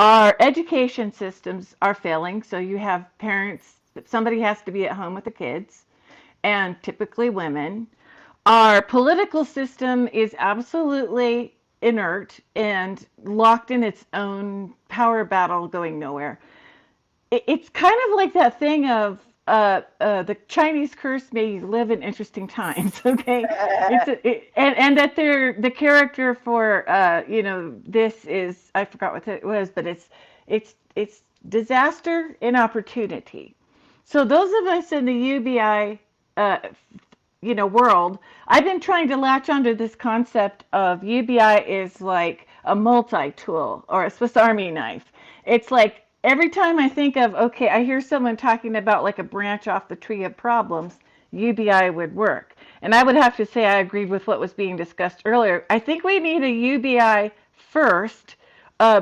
Our education systems are failing. So you have parents, somebody has to be at home with the kids, and typically women. Our political system is absolutely inert and locked in its own power battle going nowhere. It's kind of like that thing of the Chinese curse may live in interesting times, okay? And that the character for this is, I forgot what it was, but it's disaster and opportunity. So those of us in the UBI world, I've been trying to latch onto this concept of UBI is like a multi-tool or a Swiss Army knife. It's like every time I think of, okay, I hear someone talking about like a branch off the tree of problems, UBI would work. And I would have to say I agreed with what was being discussed earlier. I think we need a UBI first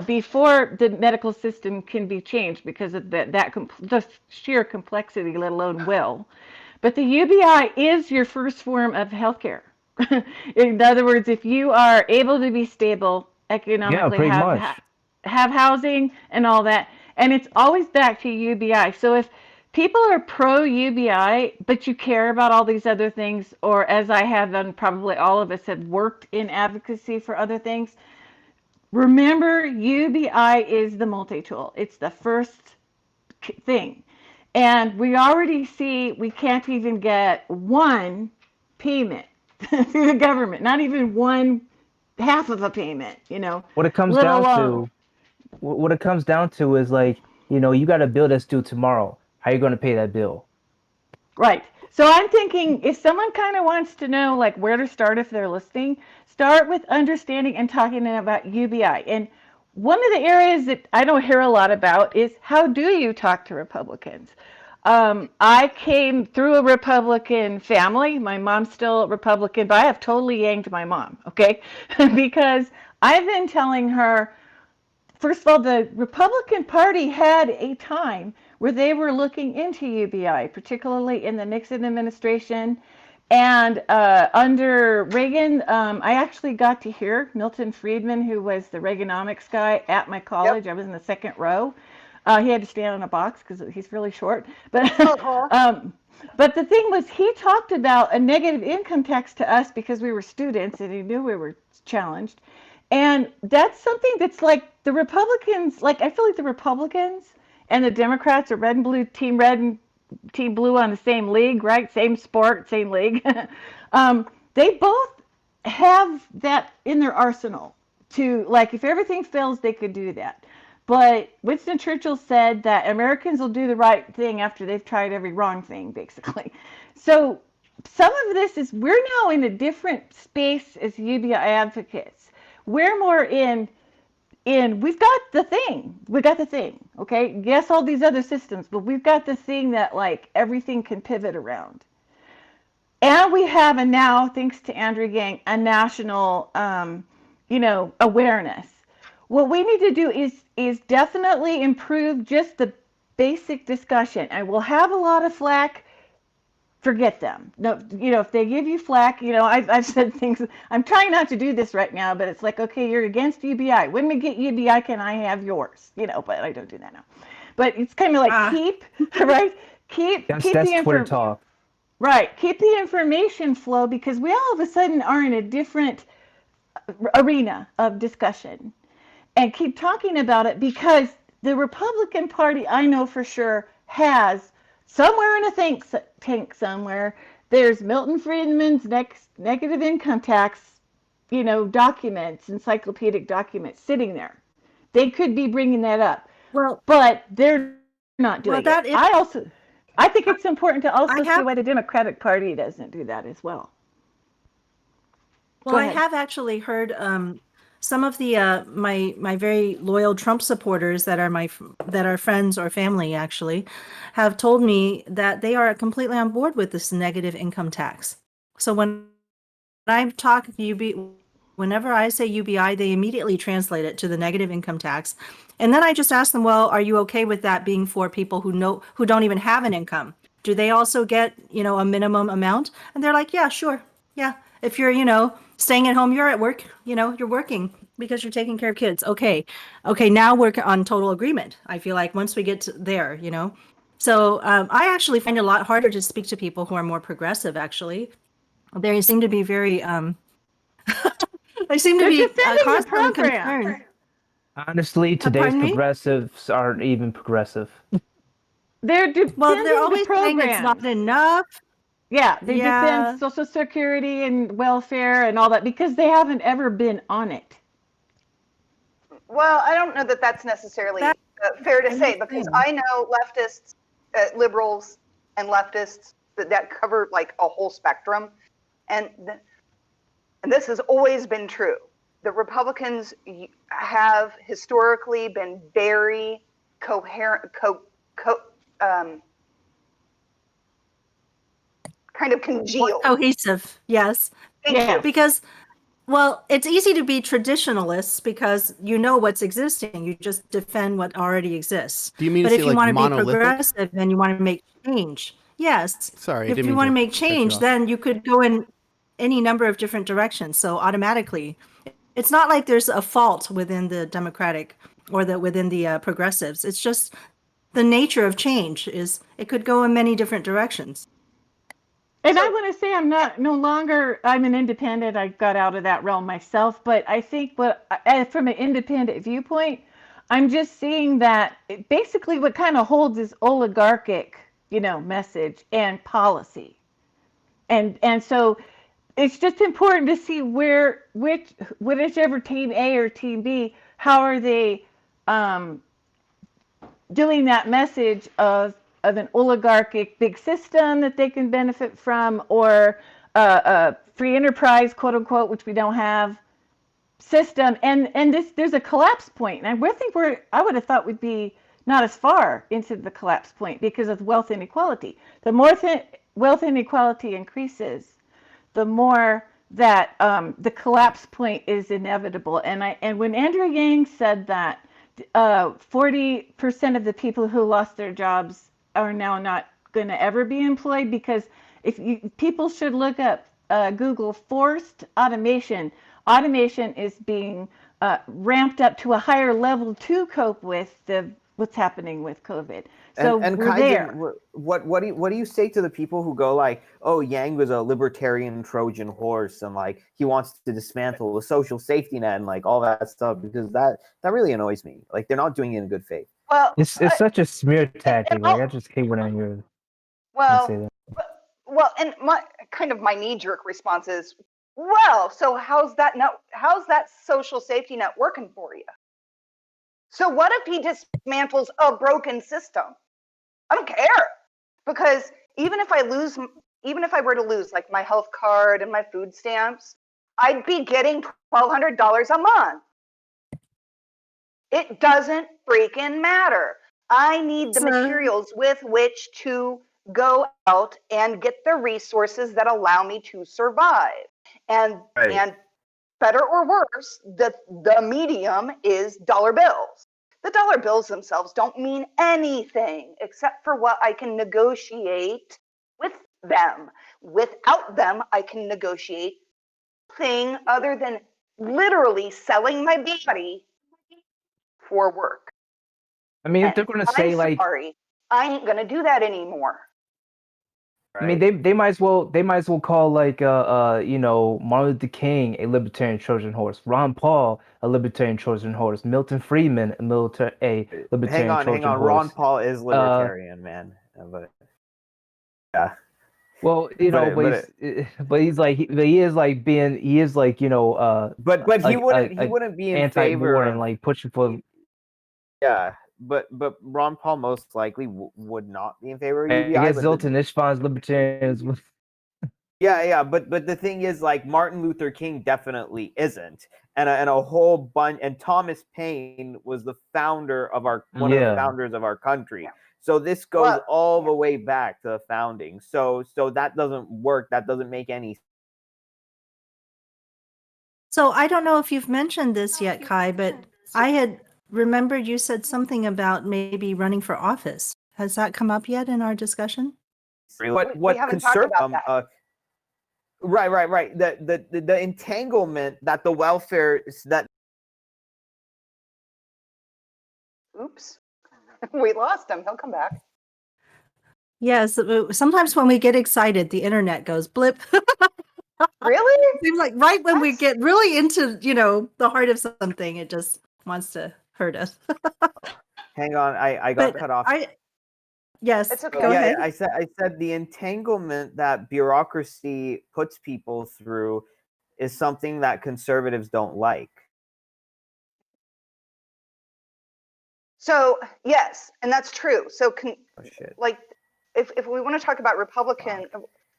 before the medical system can be changed because of the sheer complexity, let alone will. But the UBI is your first form of healthcare. In other words, if you are able to be stable economically, have housing and all that, and it's always back to UBI. So if people are pro UBI, but you care about all these other things, or as I have done, probably all of us have worked in advocacy for other things. Remember, UBI is the multi-tool. It's the first thing. And we already see we can't even get one payment through the government, not even one half of a payment, What it comes let down alone. what it comes down to is like, you got a bill that's due tomorrow. How you going to pay that bill? Right. So I'm thinking if someone kind of wants to know like where to start if they're listening, start with understanding and talking about UBI. And one of the areas that I don't hear a lot about is how do you talk to Republicans? I came through a Republican family. My mom's still a Republican, but I have totally yanked my mom, okay? Because I've been telling her, first of all, the Republican Party had a time where they were looking into UBI, particularly in the Nixon administration. And under Reagan, I actually got to hear Milton Friedman, who was the Reaganomics guy at my college. I was in the second row. He had to stand on a box because he's really short. But but the thing was, he talked about a negative income tax to us because we were students and he knew we were challenged. And that's something that's like the Republicans, like I feel like the Republicans and the Democrats are red and team blue on the same league, right? Same sport, same league. They both have that in their arsenal to, like, if everything fails, they could do that. But Winston Churchill said that Americans will do the right thing after they've tried every wrong thing, basically. So some of this is, we're now in a different space as UBI advocates. We're more in we've got the thing, okay? Yes, all these other systems, but we've got the thing that like everything can pivot around. And we have now, thanks to Andrew Yang, a national, awareness. What we need to do is definitely improve just the basic discussion. And we'll have a lot of flack. Forget them. No, if they give you flack, I've said things. I'm trying not to do this right now, but it's like, okay, you're against UBI. When we get UBI, can I have yours? But I don't do that now. But it's kind of like keep the Twitter talk. Right. Keep the information flow because we all of a sudden are in a different arena of discussion, and keep talking about it because the Republican Party, I know for sure, has somewhere in a think tank somewhere, there's Milton Friedman's negative income tax, documents, encyclopedic documents sitting there. They could be bringing that up. Well, but they're not doing that it. I think it's important to also see why the Democratic Party doesn't do that as well. Well, I have actually heard some of the my very loyal Trump supporters that are friends or family actually have told me that they are completely on board with this negative income tax. So whenever I say UBI, they immediately translate it to the negative income tax. And then I just ask them, well, are you okay with that being for people who don't even have an income? Do they also get, a minimum amount? And they're like, yeah, sure. Yeah. If you're, staying at home, you're at work, you're working because you're taking care of kids. Okay. Now we're on total agreement. I feel like once we get to there, So I actually find it a lot harder to speak to people who are more progressive, actually. They seem to be very, they seem to be constantly concerned. Honestly, today's progressives aren't even progressive. They're always saying it's not enough. Yeah, they defend Social Security and welfare and all that because they haven't ever been on it. Well, I don't know that that's necessarily fair to say because I know leftists, liberals, and leftists that cover like a whole spectrum, and this has always been true. The Republicans have historically been very coherent, kind of congealed. Cohesive, yes. Yeah. Because, well, it's easy to be traditionalists because you know what's existing. You just defend what already exists. Do you mean but to if say you like want to be monolithic? progressive and you want to make change, yes. Sorry, if you want to make change, then you could go in any number of different directions. So automatically, it's not like there's a fault within the Democratic or within the progressives. It's just the nature of change is it could go in many different directions. And I want to say I'm an independent. I got out of that realm myself, but I think from an independent viewpoint, I'm just seeing that basically what kind of holds is oligarchic, message and policy. And so it's just important to see whichever team A or team B, how are they doing that message of an oligarchic big system that they can benefit from, or a free enterprise, quote unquote, which we don't have, system. And there's a collapse point. And I would have thought we'd be not as far into the collapse point because of wealth inequality. The more wealth inequality increases, the more that the collapse point is inevitable. And when Andrew Yang said that 40% of the people who lost their jobs are now not going to ever be employed, because people should look up Google forced automation. Automation is being ramped up to a higher level to cope with what's happening with COVID. So and we're Kaizen, there. What do you say to the people who go like, oh, Yang was a libertarian Trojan horse and like he wants to dismantle the social safety net and like all that stuff, because that really annoys me. Like they're not doing it in good faith. Well, It's such a smear tactic. Like I just hate when I hear them say that. well, and my knee-jerk response is, well, so how's that social safety net working for you? So what if he dismantles a broken system? I don't care, because even if I were to lose like my health card and my food stamps, I'd be getting $1,200 a month. It doesn't freaking matter. I need the materials with which to go out and get the resources that allow me to survive. And better or worse, the medium is dollar bills. The dollar bills themselves don't mean anything except for what I can negotiate with them. Without them, I can negotiate nothing other than literally selling my body for work. I mean, if they're going to say like, sorry, I ain't going to do that anymore. I mean, they might as well call like Martin Luther King a libertarian Trojan horse, Ron Paul a libertarian Trojan horse, Milton Friedman a libertarian Trojan horse. Hang on, Ron Paul is libertarian, man. But yeah. Well, he is But he wouldn't be in anti-war favor and like pushing for. Yeah, but Ron Paul most likely would not be in favor of UBI. I guess Zoltan Ishvan's libertarians. Yeah, but the thing is, like, Martin Luther King definitely isn't, and a whole bunch, and Thomas Paine was the founder of one of the founders of our country. So this goes all the way back to the founding. So that doesn't work. That doesn't make any sense. So I don't know if you've mentioned this yet, Kai, but I had remembered you said something about maybe running for office. Has that come up yet in our discussion? What we haven't talked about that. Right. The entanglement that the welfare that. Oops, we lost him. He'll come back. Yes. Sometimes when we get excited, the internet goes blip. Really? Seems like right when we get really into, the heart of something, it just wants to hurt us. Hang on, I got cut off. Yes, it's okay. Go ahead. I said the entanglement that bureaucracy puts people through is something that conservatives don't like. So yes, and that's true. So like, if we want to talk about Republican,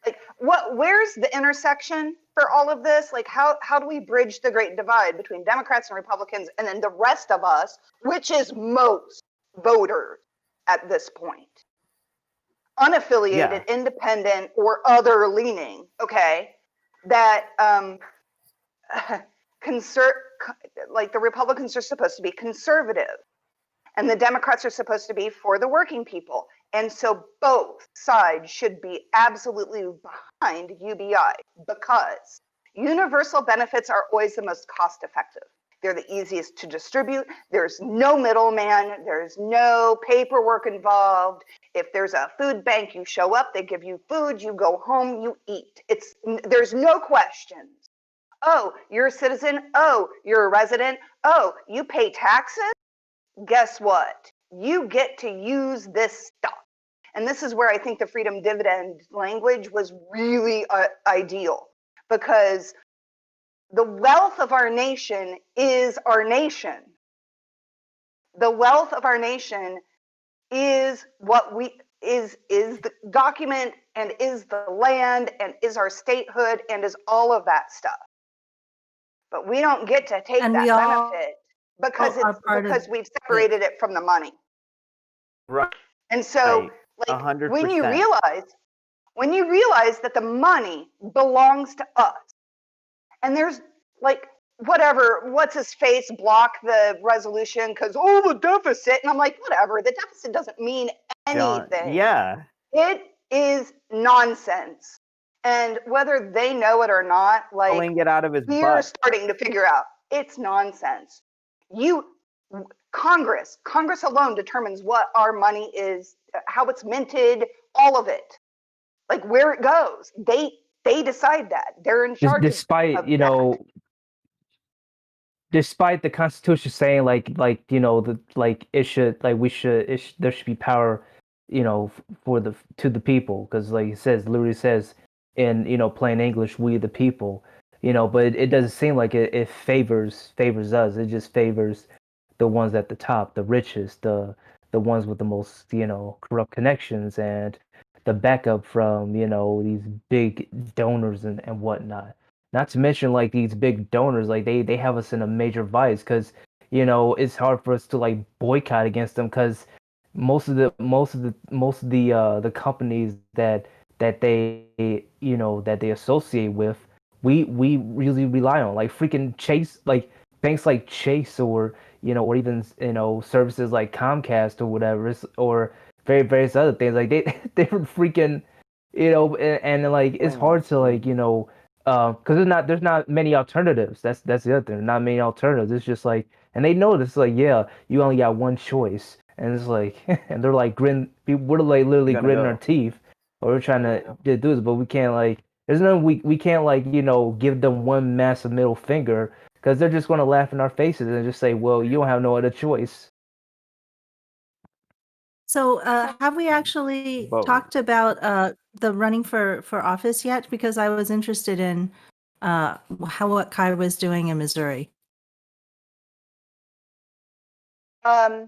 like where's the intersection for all of this? Like how do we bridge the great divide between Democrats and Republicans and then the rest of us, which is most voters at this point? Unaffiliated, independent, or other leaning, okay? That like the Republicans are supposed to be conservative and the Democrats are supposed to be for the working people. And so both sides should be absolutely behind UBI because universal benefits are always the most cost effective. They're the easiest to distribute. There's no middleman. There's no paperwork involved. If there's a food bank, you show up, they give you food, you go home, you eat. There's no questions. Oh, you're a citizen. Oh, you're a resident. Oh, you pay taxes. Guess what? You get to use this stuff. And this is where I think the freedom dividend language was really ideal, because the wealth of our nation is our nation. The wealth of our nation is what is the document, and is the land, and is our statehood, and is all of that stuff. But we don't get to take And that we all benefit because we've separated it from the money. Right. And so, like, 100%. when you realize that the money belongs to us, and there's like what's his face block the resolution because the deficit, and I'm like, whatever, the deficit doesn't mean anything. Yeah. It is nonsense. And whether they know it or not, like, Pulling it out of his we're butt. starting to figure out it's nonsense. Congress alone determines what our money is, how it's minted, all of it, like where it goes. They decide that. They're in charge. Despite despite the Constitution saying there should be power, to the people, because like it says, literally says in plain English, we the people, but it doesn't seem like it favors us. It just favors the ones at the top, the richest, the ones with the most corrupt connections and the backup from these big donors and whatnot. Not to mention, like, these big donors, like they have us in a major vice, because it's hard for us to like boycott against them, because most of the companies that they associate with, we really rely on, like freaking Chase, like banks like Chase, or or even services like Comcast or whatever, or various other things, like they're freaking and like it's hard to like because there's not many alternatives. That's the other thing. Not many alternatives. It's just like, and they know this, like, yeah, you only got one choice, and it's like, and they're like we're like literally gritting our teeth, or we're trying to do this, but we can't, like, there's no we can't, like, give them one massive middle finger, because they're just gonna laugh in our faces and just say, well, you don't have no other choice. So have we actually talked about the running for office yet? Because I was interested in what Kai was doing in Missouri.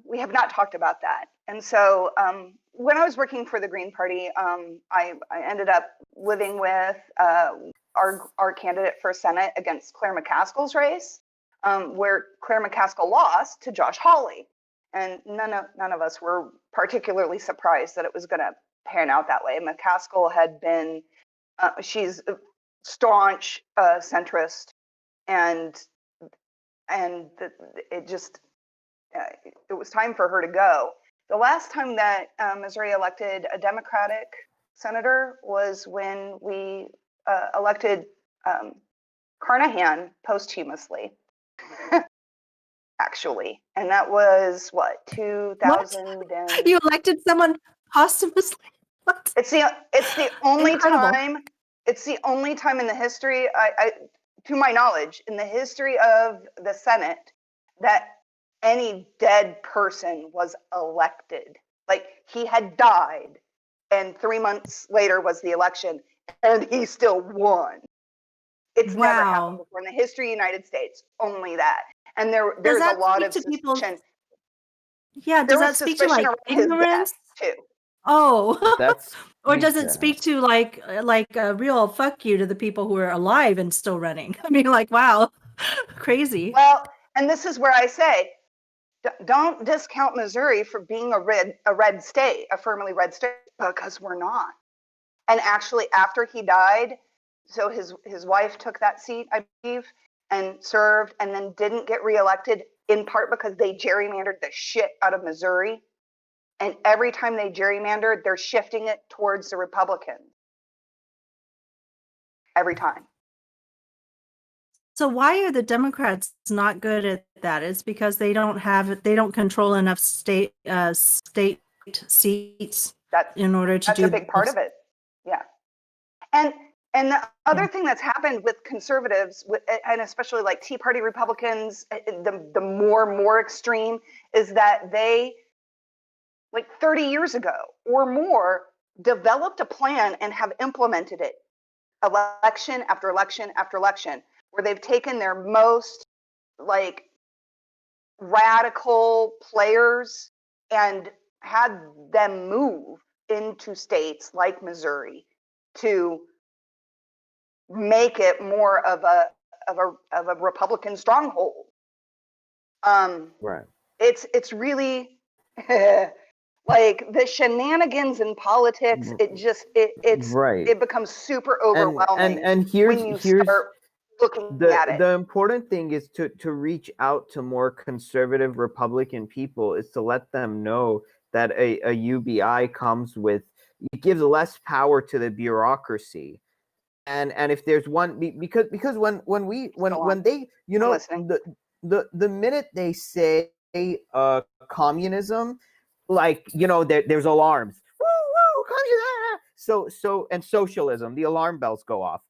We have not talked about that. And so when I was working for the Green Party, I ended up living with our candidate for Senate against Claire McCaskill's race, where Claire McCaskill lost to Josh Hawley. And none of us were particularly surprised that it was going to pan out that way. McCaskill had been, she's a staunch centrist, and it was time for her to go. The last time that Missouri elected a Democratic senator was when we elected Carnahan posthumously. Actually, and that was 2000. What? You elected someone posthumously? What? It's the only Incredible. time. It's the only time in the history, to my knowledge, in the history of the Senate, that any dead person was elected. Like, he had died, and 3 months later was the election, and he still won. It's never happened before in the history of the United States. Only that. And there's a lot of suspicion. Yeah, does that speak to, like, ignorance too? Oh, That's or does it speak to like a real fuck you to the people who are alive and still running? I mean, like, wow, crazy. Well, and this is where I say, don't discount Missouri for being a red state, a firmly red state, because we're not. And actually, after he died, so his wife took that seat, I believe, and served, and then didn't get reelected, in part because they gerrymandered the shit out of Missouri. And every time they gerrymandered, they're shifting it towards the Republicans. Every time. So why are the Democrats not good at that? It's because they don't control enough state seats in order to do. That's a big part of it. Yeah. And the other thing that's happened with conservatives, and especially like Tea Party Republicans, the more extreme, is that they, like 30 years ago or more, developed a plan and have implemented it election after election after election, where they've taken their most like radical players and had them move into states like Missouri to make it more of a Republican stronghold. Right. It's really like the shenanigans in politics. It becomes super overwhelming. And here's start looking at it. The important thing is to reach out to more conservative Republican people, is to let them know that a UBI comes with, it gives less power to the bureaucracy. And if there's one, because when they, you know, the minute they say communism, like, you know, there's alarms. Woo woo, communism. So and socialism, the alarm bells go off.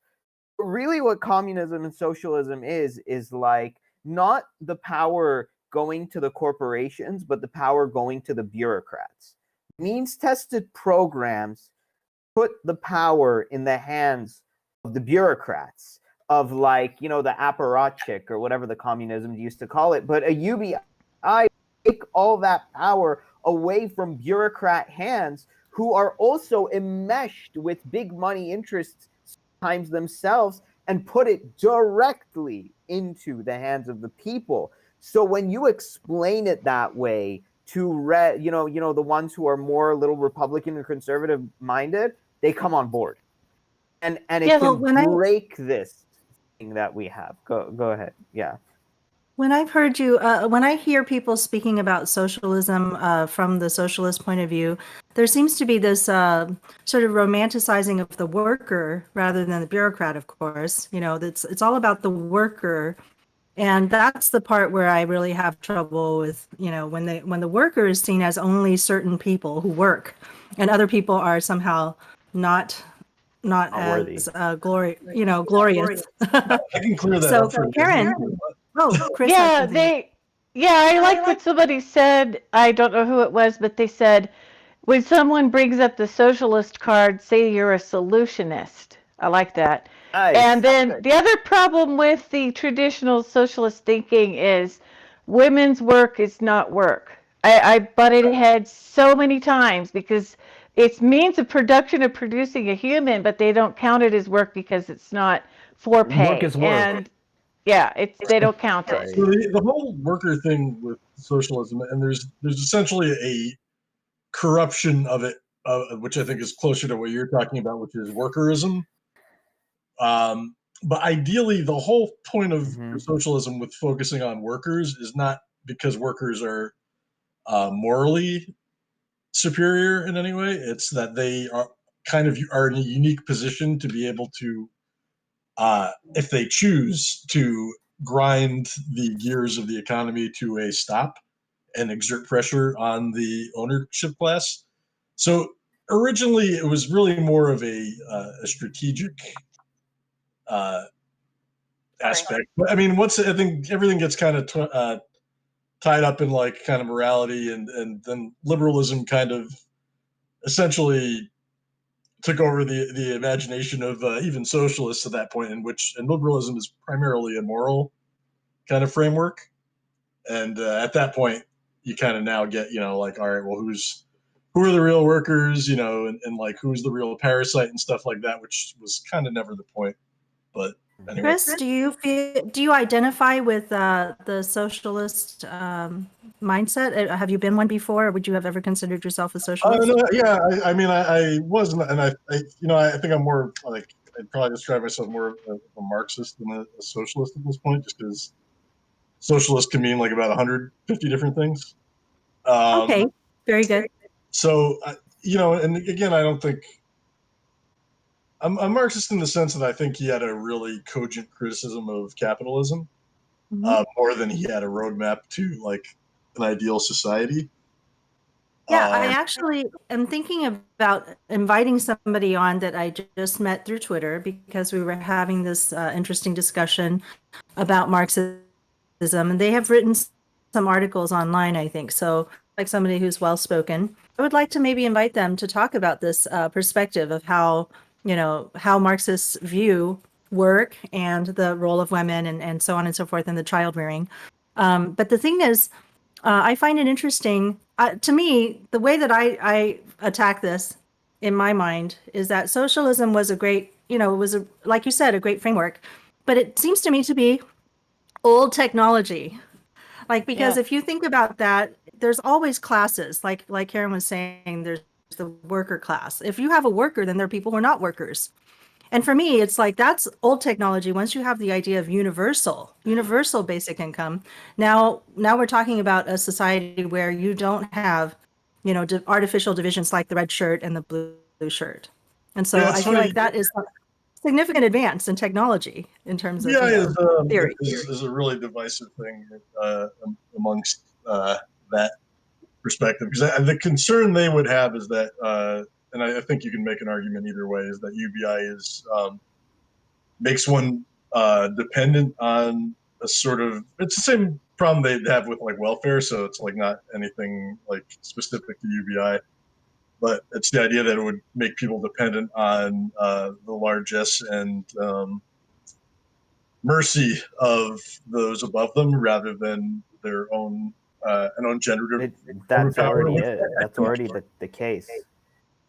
Really what communism and socialism is like not the power going to the corporations, but the power going to the bureaucrats. Means tested programs put the power in the hands of the bureaucrats, of, like, you know, the apparatchik or whatever the communism used to call it. But a UBI take all that power away from bureaucrat hands, who are also enmeshed with big money interests times themselves, and put it directly into the hands of the people. So when you explain it that way to you know the ones who are more a little Republican and conservative minded, they come on board, and it can break this thing that we have. Go ahead. Yeah. When I've heard you, when I hear people speaking about socialism from the socialist point of view, there seems to be this sort of romanticizing of the worker rather than the bureaucrat, of course. You know, it's all about the worker. And that's the part where I really have trouble with, you know, when the worker is seen as only certain people who work, and other people are somehow not as glorious. I can clear that up for Karen. Oh, Chris. Yeah, I like what somebody said. I don't know who it was, but they said, when someone brings up the socialist card, say you're a solutionist. I like that. Nice. And then the other problem with the traditional socialist thinking is women's work is not work. I butted heads so many times because it's means of production of producing a human, but they don't count it as work because it's not for pay. Work is work. And yeah, they don't count it. So the whole worker thing with socialism, and there's essentially a corruption of it, which I think is closer to what you're talking about, which is workerism. But ideally, the whole point of socialism with focusing on workers is not because workers are morally superior in any way. It's that they are in a unique position to be able to, if they choose to, grind the gears of the economy to a stop and exert pressure on the ownership class. So originally, it was really more of a strategic aspect. But I mean, I think everything gets kind of tied up in like kind of morality, and then liberalism kind of essentially took over the imagination of even socialists at that point, and liberalism is primarily a moral kind of framework. And at that point, you kind of now get, you know, like, all right, well, who are the real workers, you know, and like who's the real parasite and stuff like that, which was kind of never the point. But anyway. Chris, do you identify with the socialist mindset? Have you been one before, or would you have ever considered yourself a socialist? Yeah, I mean, I wasn't, and I think I'm more like, I'd probably describe myself more of a Marxist than a socialist at this point, just because socialist can mean like about 150 different things. Okay, very good. So, you know, and again, I don't think I'm Marxist in the sense that I think he had a really cogent criticism of capitalism, more than he had a roadmap to like an ideal society. Yeah, I actually am thinking about inviting somebody on that I just met through Twitter because we were having this interesting discussion about Marxism, and they have written some articles online, I think. So, like somebody who's well spoken, I would like to maybe invite them to talk about this perspective of how, how Marxists view work and the role of women and so on and so forth in the child rearing. But the thing is, I find it interesting. To me, the way that I attack this in my mind is that socialism was a great, it was, like you said, a great framework, but it seems to me to be old technology. Like, because if you think about that, there's always classes, like Karen was saying, there's the worker class. If you have a worker, then there are people who are not workers. And for me, it's like that's old technology. Once you have the idea of universal basic income, now we're talking about a society where you don't have, artificial divisions like the red shirt and the blue shirt. And so I feel like that is a significant advance in technology in terms of theory. Is a really divisive thing amongst that perspective, because the concern they would have is that and I think you can make an argument either way, is that UBI is makes one dependent on a sort of, it's the same problem they'd have with like welfare, so it's like not anything like specific to UBI, but it's the idea that it would make people dependent on the largesse and mercy of those above them rather than their own an own generative. That's already the case.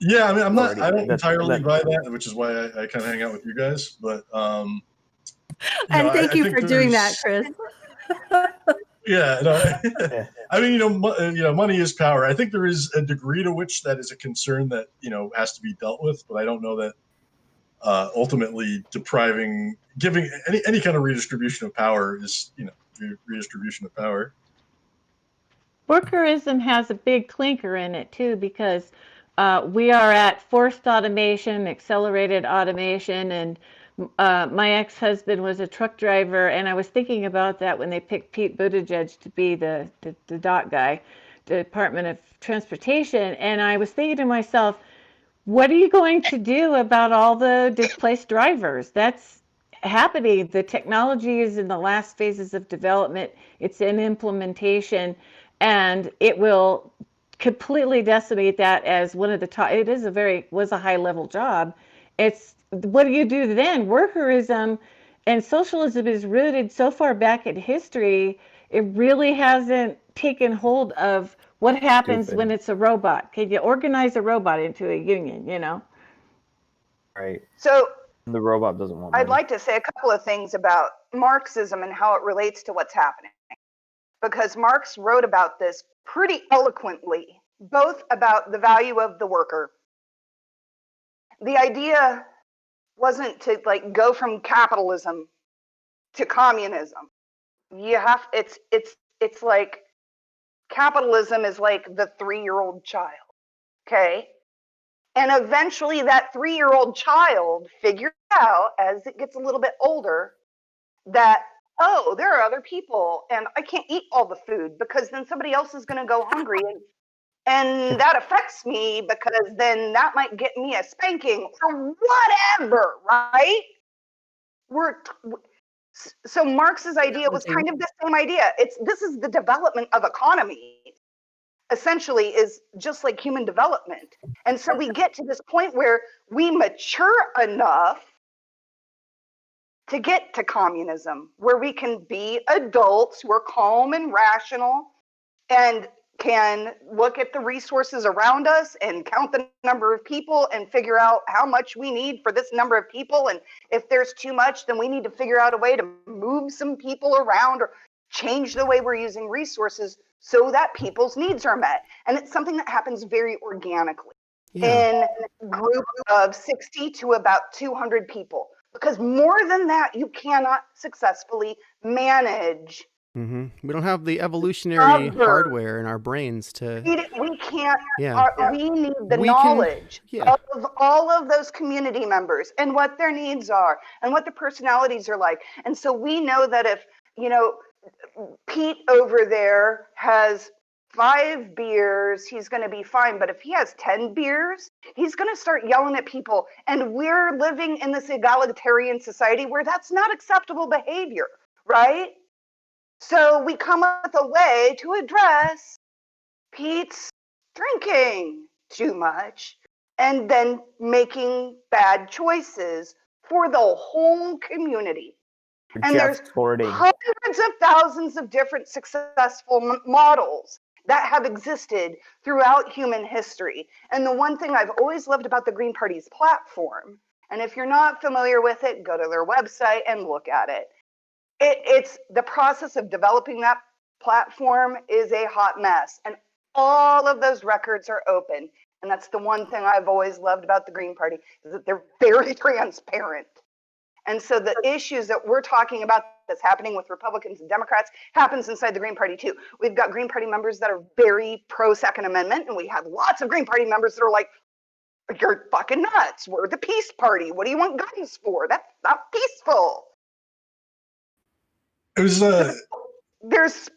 Yeah, I mean, I don't entirely buy that, which is why I kind of hang out with you guys. But and thank you for doing that, Chris. Yeah, no, I mean, money is power. I think there is a degree to which that is a concern that has to be dealt with, but I don't know that ultimately giving any kind of redistribution of power is redistribution of power. Workerism has a big clinker in it too, because we are at forced automation, accelerated automation, and my ex-husband was a truck driver, and I was thinking about that when they picked Pete Buttigieg to be the DOT guy, Department of Transportation, and I was thinking to myself, what are you going to do about all the displaced drivers? That's happening. The technology is in the last phases of development. It's in implementation, and it will completely decimate that as one of the top. It is was a high level job. It's, what do you do then? Workerism and socialism is rooted so far back in history. It really hasn't taken hold of what happens when it's a robot. Can you organize a robot into a union, Right. So the robot doesn't want I'd money. like to say a couple of things about Marxism and how it relates to what's happening. Because Marx wrote about this pretty eloquently, both about the value of the worker. The idea wasn't to like go from capitalism to communism. It's like capitalism is like the 3-year-old child, okay? And eventually that 3-year-old child figures out as it gets a little bit older that, oh, there are other people and I can't eat all the food because then somebody else is going to go hungry and that affects me because then that might get me a spanking or whatever, right? So Marx's idea was kind of the same idea. This is the development of economy, essentially, is just like human development. And so we get to this point where we mature enough to get to communism, where we can be adults, we're calm and rational, and can look at the resources around us and count the number of people and figure out how much we need for this number of people. And if there's too much, then we need to figure out a way to move some people around or change the way we're using resources so that people's needs are met. And it's something that happens very organically in a group of 60 to about 200 people. Because more than that, you cannot successfully manage We don't have the evolutionary hardware in our brains to. We can't. Yeah. We need the knowledge of all of those community members and what their needs are and what their personalities are like. And so we know that if, Pete over there has 5 beers, he's going to be fine. But if he has 10 beers, he's going to start yelling at people. And we're living in this egalitarian society where that's not acceptable behavior, right? So we come up with a way to address Pete's drinking too much and then making bad choices for the whole community. And there's hundreds of thousands of different successful models that have existed throughout human history. And the one thing I've always loved about the Green Party's platform, and if you're not familiar with it, go to their website and look at it. It's the process of developing that platform is a hot mess. And all of those records are open. And that's the one thing I've always loved about the Green Party, is that they're very transparent. And so the issues that we're talking about that's happening with Republicans and Democrats happens inside the Green Party too. We've got Green Party members that are very pro Second Amendment, and we have lots of Green Party members that are like, you're fucking nuts. We're the peace party. What do you want guns for? That's not peaceful. It was there's,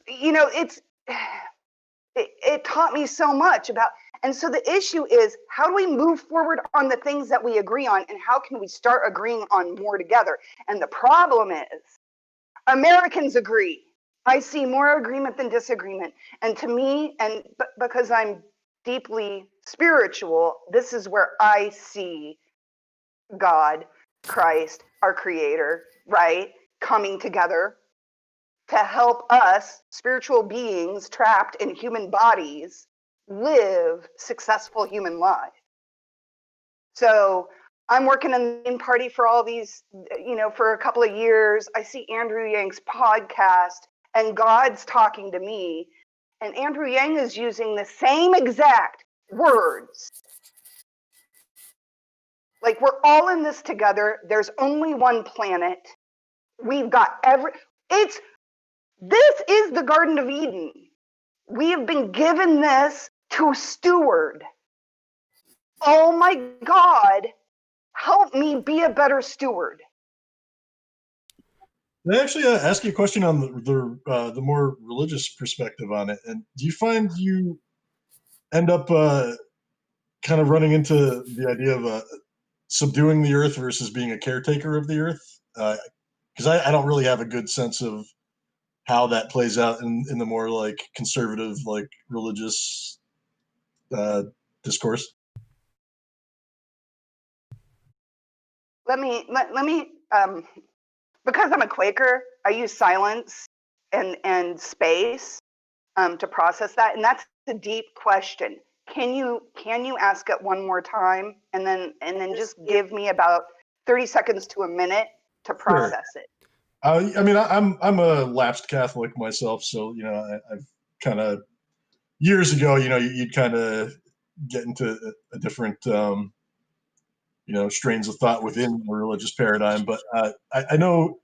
it taught me so much about, and so the issue is, how do we move forward on the things that we agree on, and how can we start agreeing on more together? And the problem is, Americans agree. I see more agreement than disagreement. And to me, and because I'm deeply spiritual, this is where I see God, Christ, our creator, right, coming together to help us, spiritual beings trapped in human bodies, live successful human lives. So I'm working in the Green Party for all these, for a couple of years. I see Andrew Yang's podcast, and God's talking to me, and Andrew Yang is using the same exact words. Like, we're all in this together. There's only one planet. We've got this is the Garden of Eden. We have been given this to steward. Oh my God, help me be a better steward. Can I actually ask you a question on the more religious perspective on it? And do you find you end up kind of running into the idea of subduing the earth versus being a caretaker of the earth? Because I don't really have a good sense of how that plays out in the more like conservative, like religious discourse. Let me because I'm a Quaker, I use silence and space to process that, and that's a deep question. Can you ask it one more time, and then just give me about 30 seconds to a minute to process it? I mean, I'm a lapsed Catholic myself, so I've kind of years ago, you'd kind of get into a different strains of thought within the religious paradigm. But I know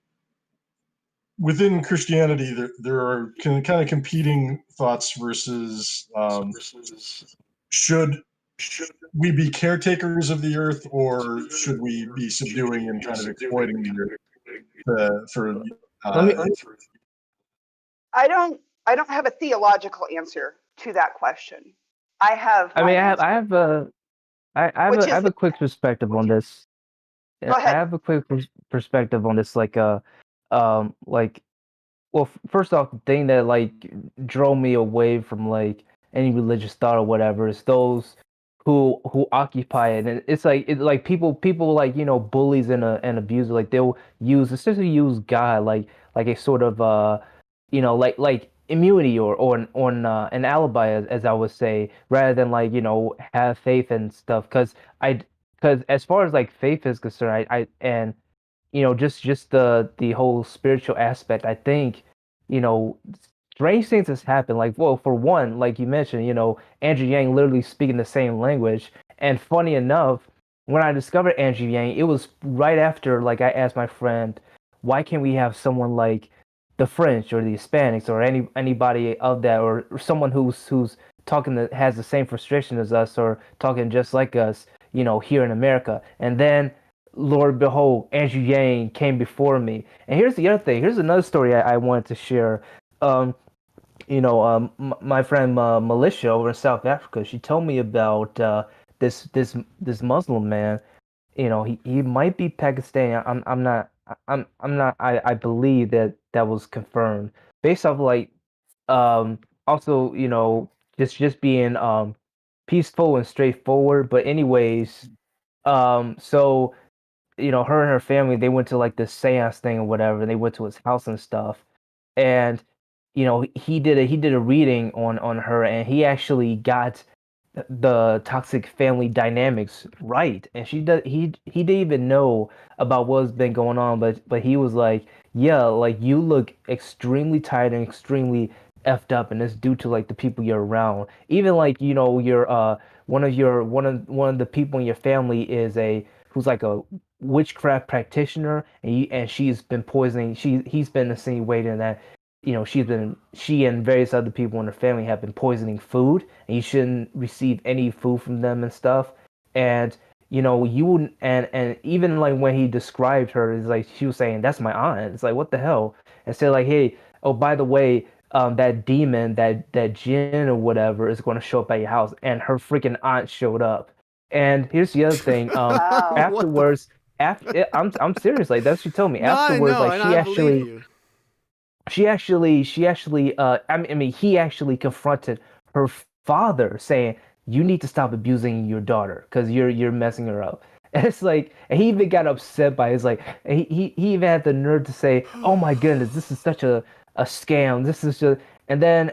within Christianity, there are kind of competing thoughts versus should we be caretakers of the earth, or should we be subduing and kind of exploiting the earth? I don't have a theological answer to that question. I have a quick perspective on this. Go ahead. I have a quick perspective on this. First off, the thing that drove me away from any religious thought or whatever is those who occupy it, and it's people bullies and abusers, they'll essentially use God like a sort of immunity or an alibi, as I would say, rather than have faith and stuff. Because as far as faith is concerned, just the whole spiritual aspect, I think strange things has happened. For one, like you mentioned, Andrew Yang literally speaking the same language. And funny enough, when I discovered Andrew Yang, it was right after I asked my friend, why can't we have someone like the French or the Hispanics or anybody of that, or someone who's talking that has the same frustration as us or talking just like us, here in America. And then, Lord behold, Andrew Yang came before me. And here's the other thing. Here's another story I wanted to share. My friend Militia over in South Africa, she told me about this Muslim man. He might be Pakistani. I'm not. I believe that was confirmed based off like also just being peaceful and straightforward. But anyways, so her and her family, they went to like this seance thing or whatever, and they went to his house and stuff. And he did a reading on her, and he actually got the toxic family dynamics right. And he didn't even know about what's been going on, but he was like, yeah, like you look extremely tired and extremely effed up, and it's due to like the people you're around. Even like your one of the people in your family is a who's like a witchcraft practitioner, and she's been poisoning. He's been insinuating that she and various other people in her family have been poisoning food, and you shouldn't receive any food from them and stuff. And you wouldn't, and even like when he described her, it's like she was saying, that's my aunt. It's like, what the hell? And so like, hey, oh, by the way, that demon, that jinn or whatever is going to show up at your house. And her freaking aunt showed up. And here's the other thing. Wow. Afterwards, I'm serious. Like that's what she told me. No, I Afterwards, know, like and she I believe actually, you. he actually confronted her father, saying, "You need to stop abusing your daughter because you're messing her up." And it's like, and he even got upset by it. It's like, and he even had the nerve to say, "Oh my goodness, this is such a scam. This is just," and then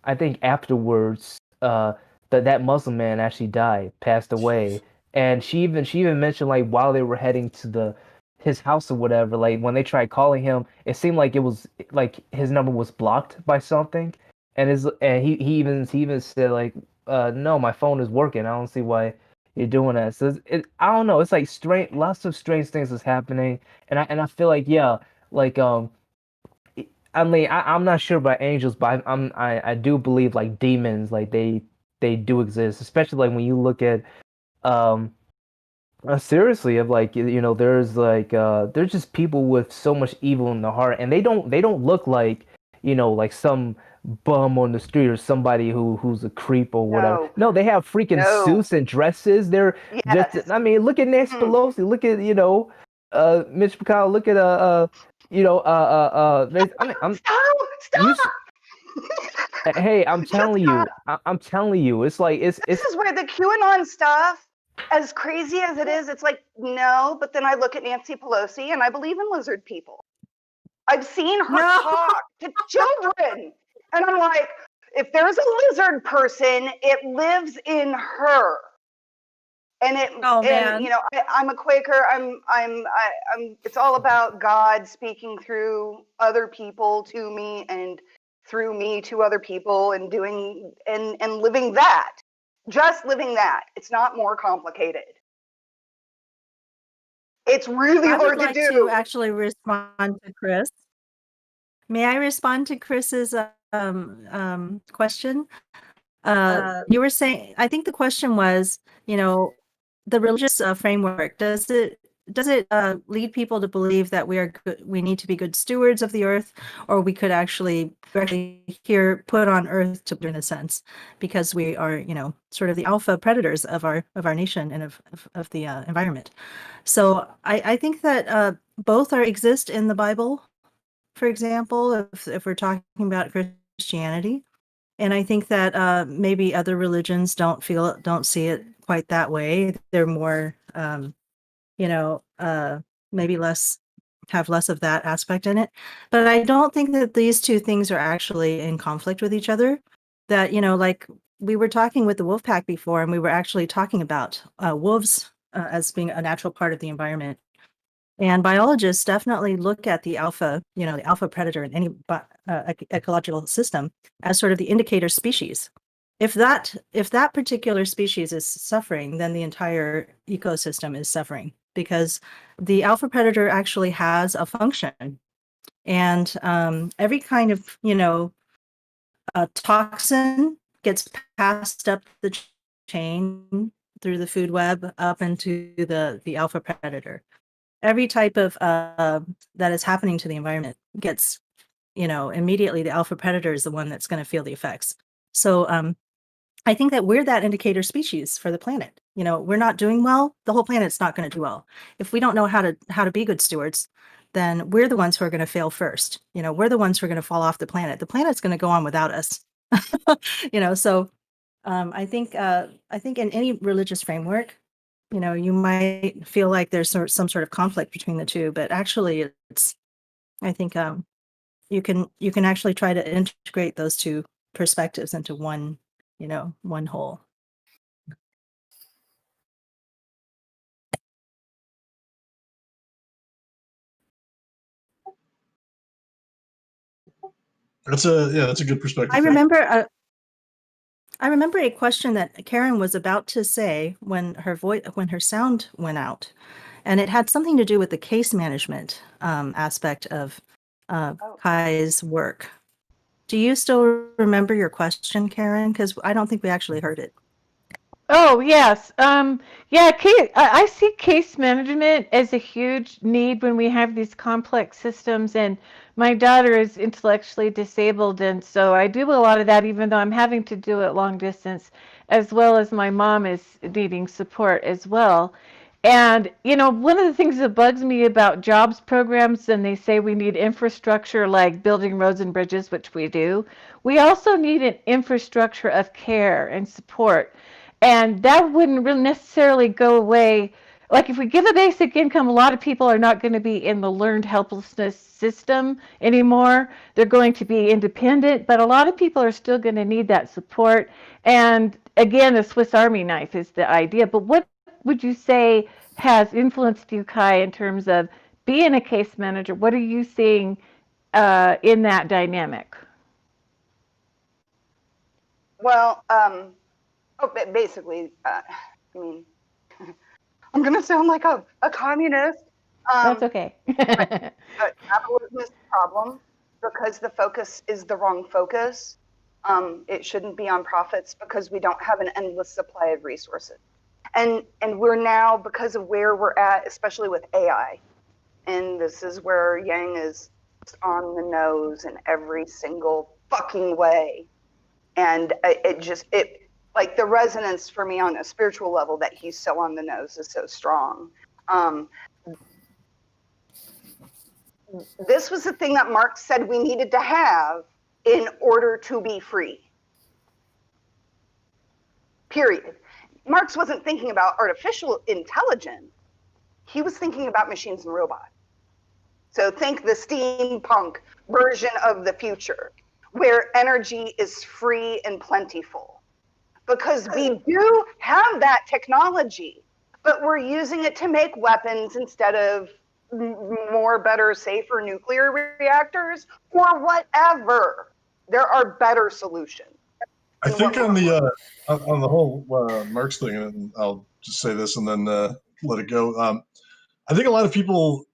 I think afterwards, that Muslim man actually died, passed away. And she even mentioned like while they were heading to his house or whatever, like when they tried calling him, it seemed like it was like his number was blocked by something. And he even said like, no, my phone is working. I don't see why you're doing that. So I don't know. It's like strange, lots of strange things is happening, and I feel like, yeah, like I mean, I'm not sure about angels, but I do believe like demons, like they do exist, especially like when you look at um seriously, of like there's like there's just people with so much evil in the heart, and they don't look like like some bum on the street or somebody who's a creep or whatever. No. No, they have freaking No. suits and dresses. They're just, Yes. I mean, look at Nancy Mm. Pelosi, look at Mitch McConnell, look at I mean, you Stop! hey, I'm Just telling you, stop. I'm telling you, it's like This is where the QAnon stuff, as crazy as it is, it's like, no, but then I look at Nancy Pelosi and I believe in lizard people. I've seen her No. talk to children. And I'm like, if there's a lizard person, it lives in her. And Oh, man. I'm a Quaker. I'm it's all about God speaking through other people to me and through me to other people, and doing and living that. Just living that. It's not more complicated. It's really I would hard to like to do. actually respond to Chris. May I respond to Chris's question? You were saying, I think the question was, the religious framework, does it lead people to believe that we need to be good stewards of the earth, or we could actually here put on earth to, in a sense, because we are sort of the alpha predators of our nation and of the environment. So I think that both exist in the Bible, for example, if we're talking about Christianity. And I think that maybe other religions don't see it quite that way. They're more, maybe have less of that aspect in it. But I don't think that these two things are actually in conflict with each other. That, like we were talking with the wolf pack before, and we were actually talking about wolves as being a natural part of the environment. And biologists definitely look at the alpha, the alpha predator in any ecological system as sort of the indicator species. If that particular species is suffering, then the entire ecosystem is suffering. because the alpha predator actually has a function. And every kind of, toxin gets passed up the chain through the food web up into the alpha predator. Every type of that is happening to the environment gets, immediately the alpha predator is the one that's going to feel the effects. So I think that we're that indicator species for the planet. We're not doing well, the whole planet's not going to do well. If we don't know how to be good stewards, then we're the ones who are going to fail first. We're the ones who are going to fall off the planet. The planet's going to go on without us. So I think in any religious framework, you might feel like there's some sort of conflict between the two, but actually I think you can actually try to integrate those two perspectives into one whole. That's a good perspective. I remember a question that Karen was about to say when her sound went out, and it had something to do with the case management aspect of Kai's work. Do you still remember your question, Karen? Because I don't think we actually heard it. Oh, yes. I see case management as a huge need when we have these complex systems. And my daughter is intellectually disabled, and so I do a lot of that, even though I'm having to do it long distance, as well as my mom is needing support as well. And, one of the things that bugs me about jobs programs, and they say we need infrastructure like building roads and bridges, which we do, we also need an infrastructure of care and support. And that wouldn't really necessarily go away. Like if we give a basic income, a lot of people are not going to be in the learned helplessness system anymore. They're going to be independent, but a lot of people are still going to need that support. And again, the Swiss Army knife is the idea. But what would you say has influenced you, Kai, in terms of being a case manager? What are you seeing in that dynamic? Well, basically, I mean, I'm going to sound like a communist. That's okay. But capitalism is a problem because the focus is the wrong focus. It shouldn't be on profits because we don't have an endless supply of resources. And we're now, because of where we're at, especially with AI, and this is where Yang is on the nose in every single fucking way. And it like the resonance for me on a spiritual level that he's so on the nose is so strong. This was the thing that Marx said we needed to have in order to be free. Period. Marx wasn't thinking about artificial intelligence. He was thinking about machines and robots. So think the steampunk version of the future, where energy is free and plentiful. Because we do have that technology, but we're using it to make weapons instead of more, better, safer nuclear reactors or whatever. There are better solutions. I think on the whole Marx thing, and I'll just say this and then let it go. I think a lot of people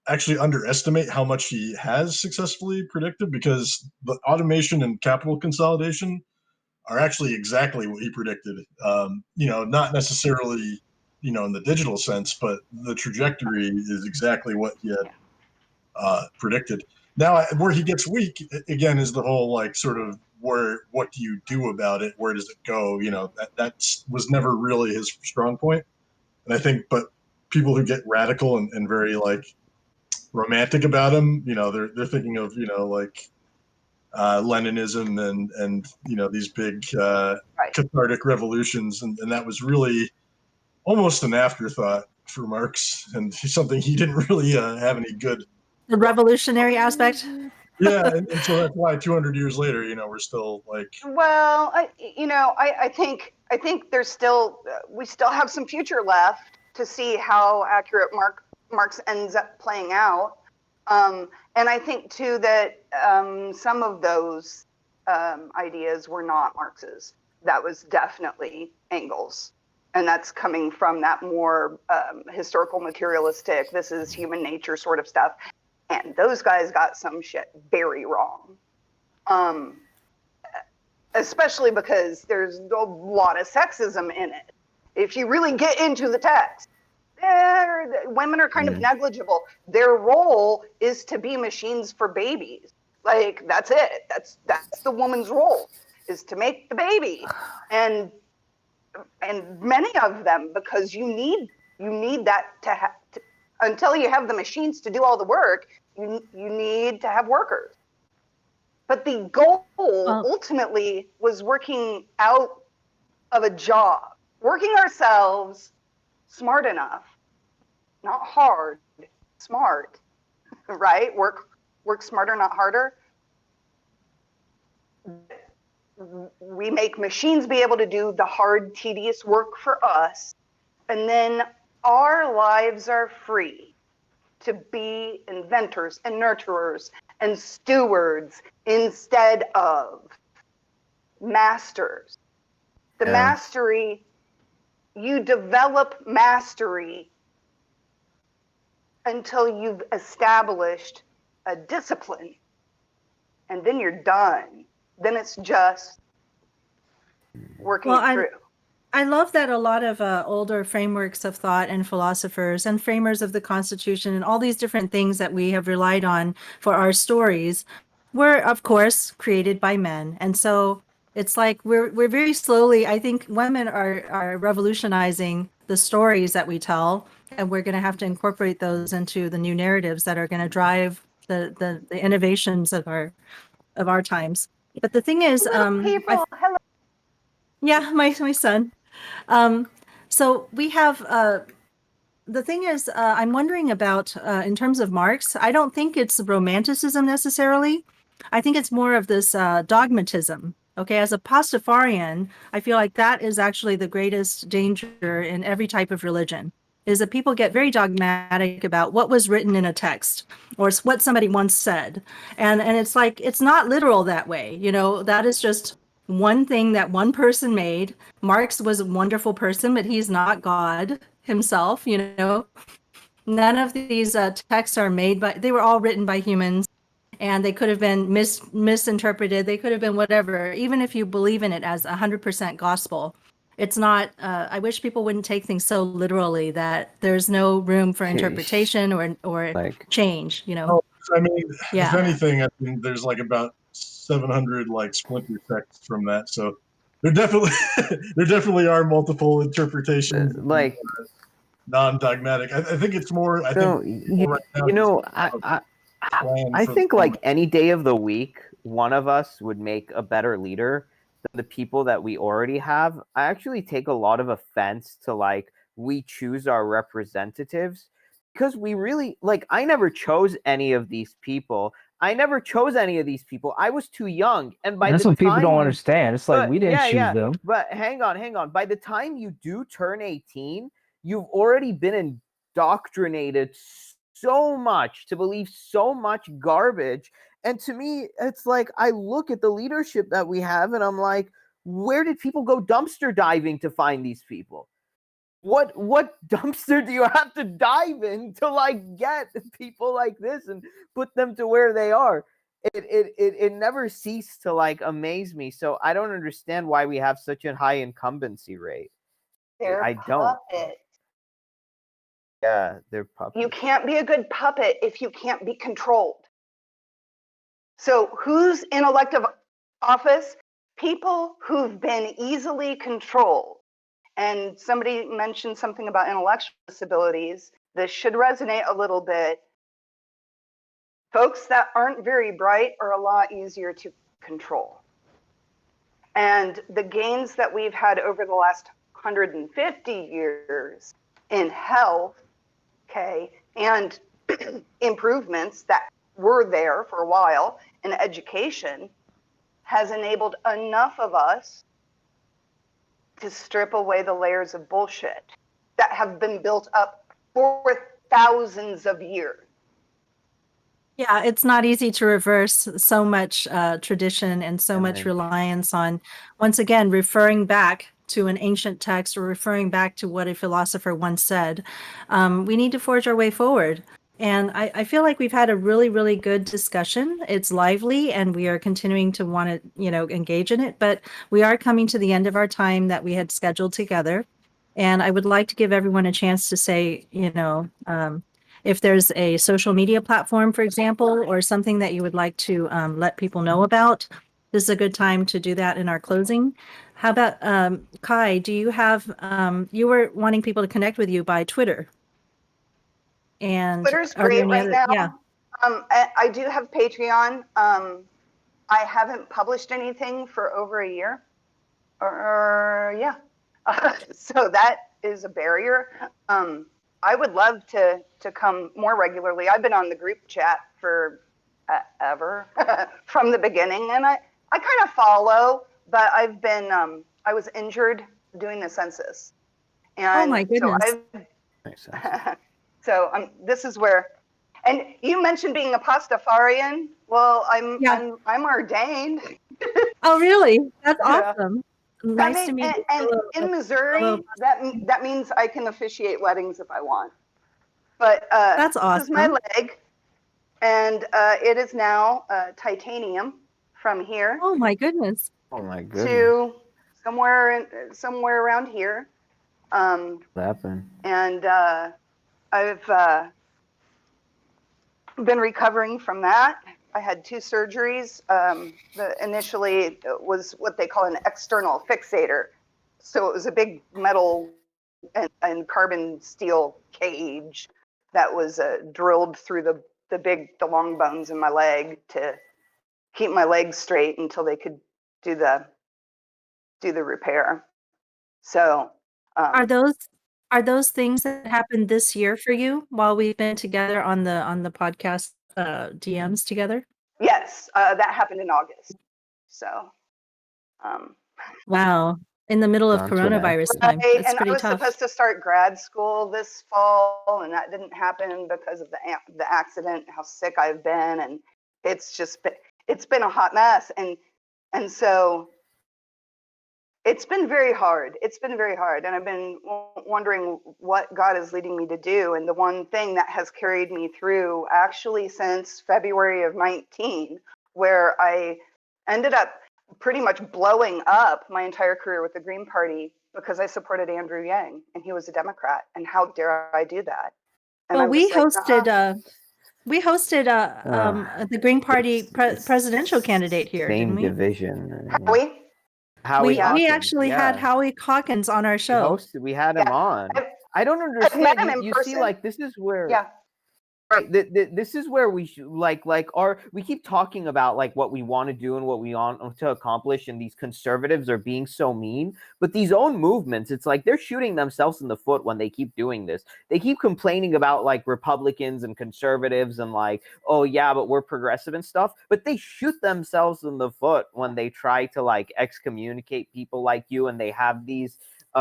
actually underestimate how much he has successfully predicted, because the automation and capital consolidation are actually exactly what he predicted. Not necessarily, in the digital sense, but the trajectory is exactly what he had predicted. Now, where he gets weak again is the whole sort of what do you do about it? Where does it go? That was never really his strong point. And I think, but people who get radical and very romantic about him, they're thinking of Leninism and these big cathartic revolutions, and that was really almost an afterthought for Marx, and something he didn't really have any good. The revolutionary aspect. Yeah, and so that's why 200 years later, we're still Well, I think there's still we still have some future left to see how accurate Marx ends up playing out. And I think too that some of those ideas were not Marx's. That was definitely Engels. And that's coming from that more historical materialistic, this is human nature sort of stuff. And those guys got some shit very wrong. Especially because there's a lot of sexism in it. If you really get into the text, women are kind of negligible. Their role is to be machines for babies. Like, that's it. That's the woman's role, is to make the baby. And many of them, because you need that until you have the machines to do all the work, you need to have workers. But the goal ultimately was working out of a job, working ourselves smart enough, not hard, smart, right? Work smarter, not harder. We make machines be able to do the hard, tedious work for us, and then our lives are free to be inventors and nurturers and stewards instead of masters. The mastery, you develop mastery until you've established a discipline, and then you're done. Then it's just working it through. I love that a lot of older frameworks of thought and philosophers and framers of the Constitution and all these different things that we have relied on for our stories were, of course, created by men. And so it's like we're very slowly, I think women are revolutionizing the stories that we tell, and we're going to have to incorporate those into the new narratives that are going to drive the innovations of our times. But the thing is, people, hello. Yeah, my son. So we have, the thing is, I'm wondering about, in terms of Marx, I don't think it's romanticism necessarily. I think it's more of this dogmatism. Okay, as a Pastafarian, I feel like that is actually the greatest danger in every type of religion, is that people get very dogmatic about what was written in a text or what somebody once said. And it's like, it's not literal that way. You know, that is just one thing that one person made. Marx was a wonderful person, but he's not God himself, you know. None of these texts are made by, they were all written by humans, and they could have been misinterpreted. They could have been whatever, even if you believe in it as 100% gospel. It's not, I wish people wouldn't take things so literally that there's no room for interpretation or like, change, you know. Oh, I mean, if anything, I mean, there's like about 700 like splinter sects from that. So there definitely are multiple interpretations, like non-dogmatic. I think it's more. I think like any day of the week, one of us would make a better leader than the people that we already have. I actually take a lot of offense to like we choose our representatives because we really like. I never chose any of these people. I was too young, and that's what people don't understand. It's like we didn't choose them. But hang on. By the time you do turn 18, you've already been indoctrinated so much to believe so much garbage. And to me, it's like I look at the leadership that we have, and I'm like, where did people go dumpster diving to find these people? What dumpster do you have to dive in to like get people like this and put them to where they are? It never ceased to like amaze me. So I don't understand why we have such a high incumbency rate. I don't. Puppets. Yeah, they're puppets. You can't be a good puppet if you can't be controlled. So who's in elective office? People who've been easily controlled. And somebody mentioned something about intellectual disabilities. This should resonate a little bit. Folks that aren't very bright are a lot easier to control. And the gains that we've had over the last 150 years in health, and improvements that were there for a while in education has enabled enough of us to strip away the layers of bullshit that have been built up for thousands of years. Yeah, it's not easy to reverse so much tradition and so much reliance on, once again, referring back to an ancient text or referring back to what a philosopher once said. We need to forge our way forward. And I feel like we've had a really, really good discussion. It's lively and we are continuing to want to, engage in it, but we are coming to the end of our time that we had scheduled together. And I would like to give everyone a chance to say, if there's a social media platform, for example, or something that you would like to let people know about, this is a good time to do that in our closing. How about Kai, do you have, you were wanting people to connect with you by Twitter. And Twitter's great right now. Yeah. I do have Patreon. I haven't published anything for over a year. So that is a barrier. I would love to come more regularly. I've been on the group chat for ever from the beginning, and I kind of follow, but I've been I was injured doing the census, and oh my goodness. So this is where, and you mentioned being a Pastafarian. Well, I'm ordained. Oh, really? That's awesome. Nice to meet you. And in Missouri, that means I can officiate weddings if I want. But that's awesome. This is my leg, and it is now titanium from here. Oh my goodness. Oh my goodness. To somewhere around here. What happened? And I've been recovering from that. I had 2 surgeries. Initially was what they call an external fixator. So it was a big metal and carbon steel cage that was drilled through the long bones in my leg to keep my legs straight until they could do the repair. So are those things that happened this year for you while we've been together on the podcast DMs together? Yes, that happened in August. So wow, in the middle of coronavirus time. That's and pretty I was tough. supposed to start grad school this fall, and that didn't happen because of the accident, how sick I've been, and it's been a hot mess, and so it's been very hard. It's been very hard, and I've been wondering what God is leading me to do. And the one thing that has carried me through actually since February of 19, where I ended up pretty much blowing up my entire career with the Green Party because I supported Andrew Yang, and he was a Democrat. And how dare I do that? And well, we hosted the Green Party presidential candidate here, didn't we? Division. Howie we actually had Howie Hawkins on our show. We had him on. I don't understand. You see, like, this is where. Yeah. Right. This is where we should we keep talking about like what we want to do and what we want to accomplish, and these conservatives are being so mean. But these own movements, it's like they're shooting themselves in the foot when they keep doing this. They keep complaining about like Republicans and conservatives and like, oh yeah, but we're progressive and stuff. But they shoot themselves in the foot when they try to like excommunicate people like you, and they have these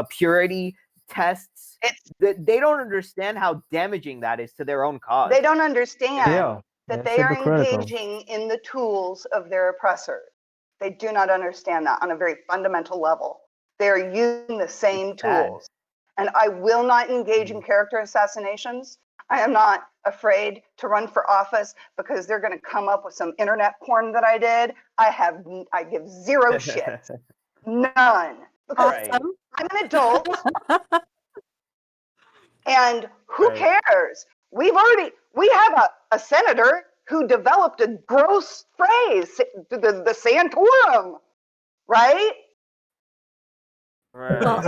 purity tests. They don't understand how damaging that is to their own cause. They don't understand that they are hypocritical. engaging in the tools of their oppressors. They do not understand that on a very fundamental level. They are using the same tools. And I will not engage in character assassinations. I am not afraid to run for office because they're going to come up with some internet porn that I did. I give zero shits. None. Because Awesome. I'm an adult. And who cares? We have a senator who developed a gross phrase, the Santorum, right? Well,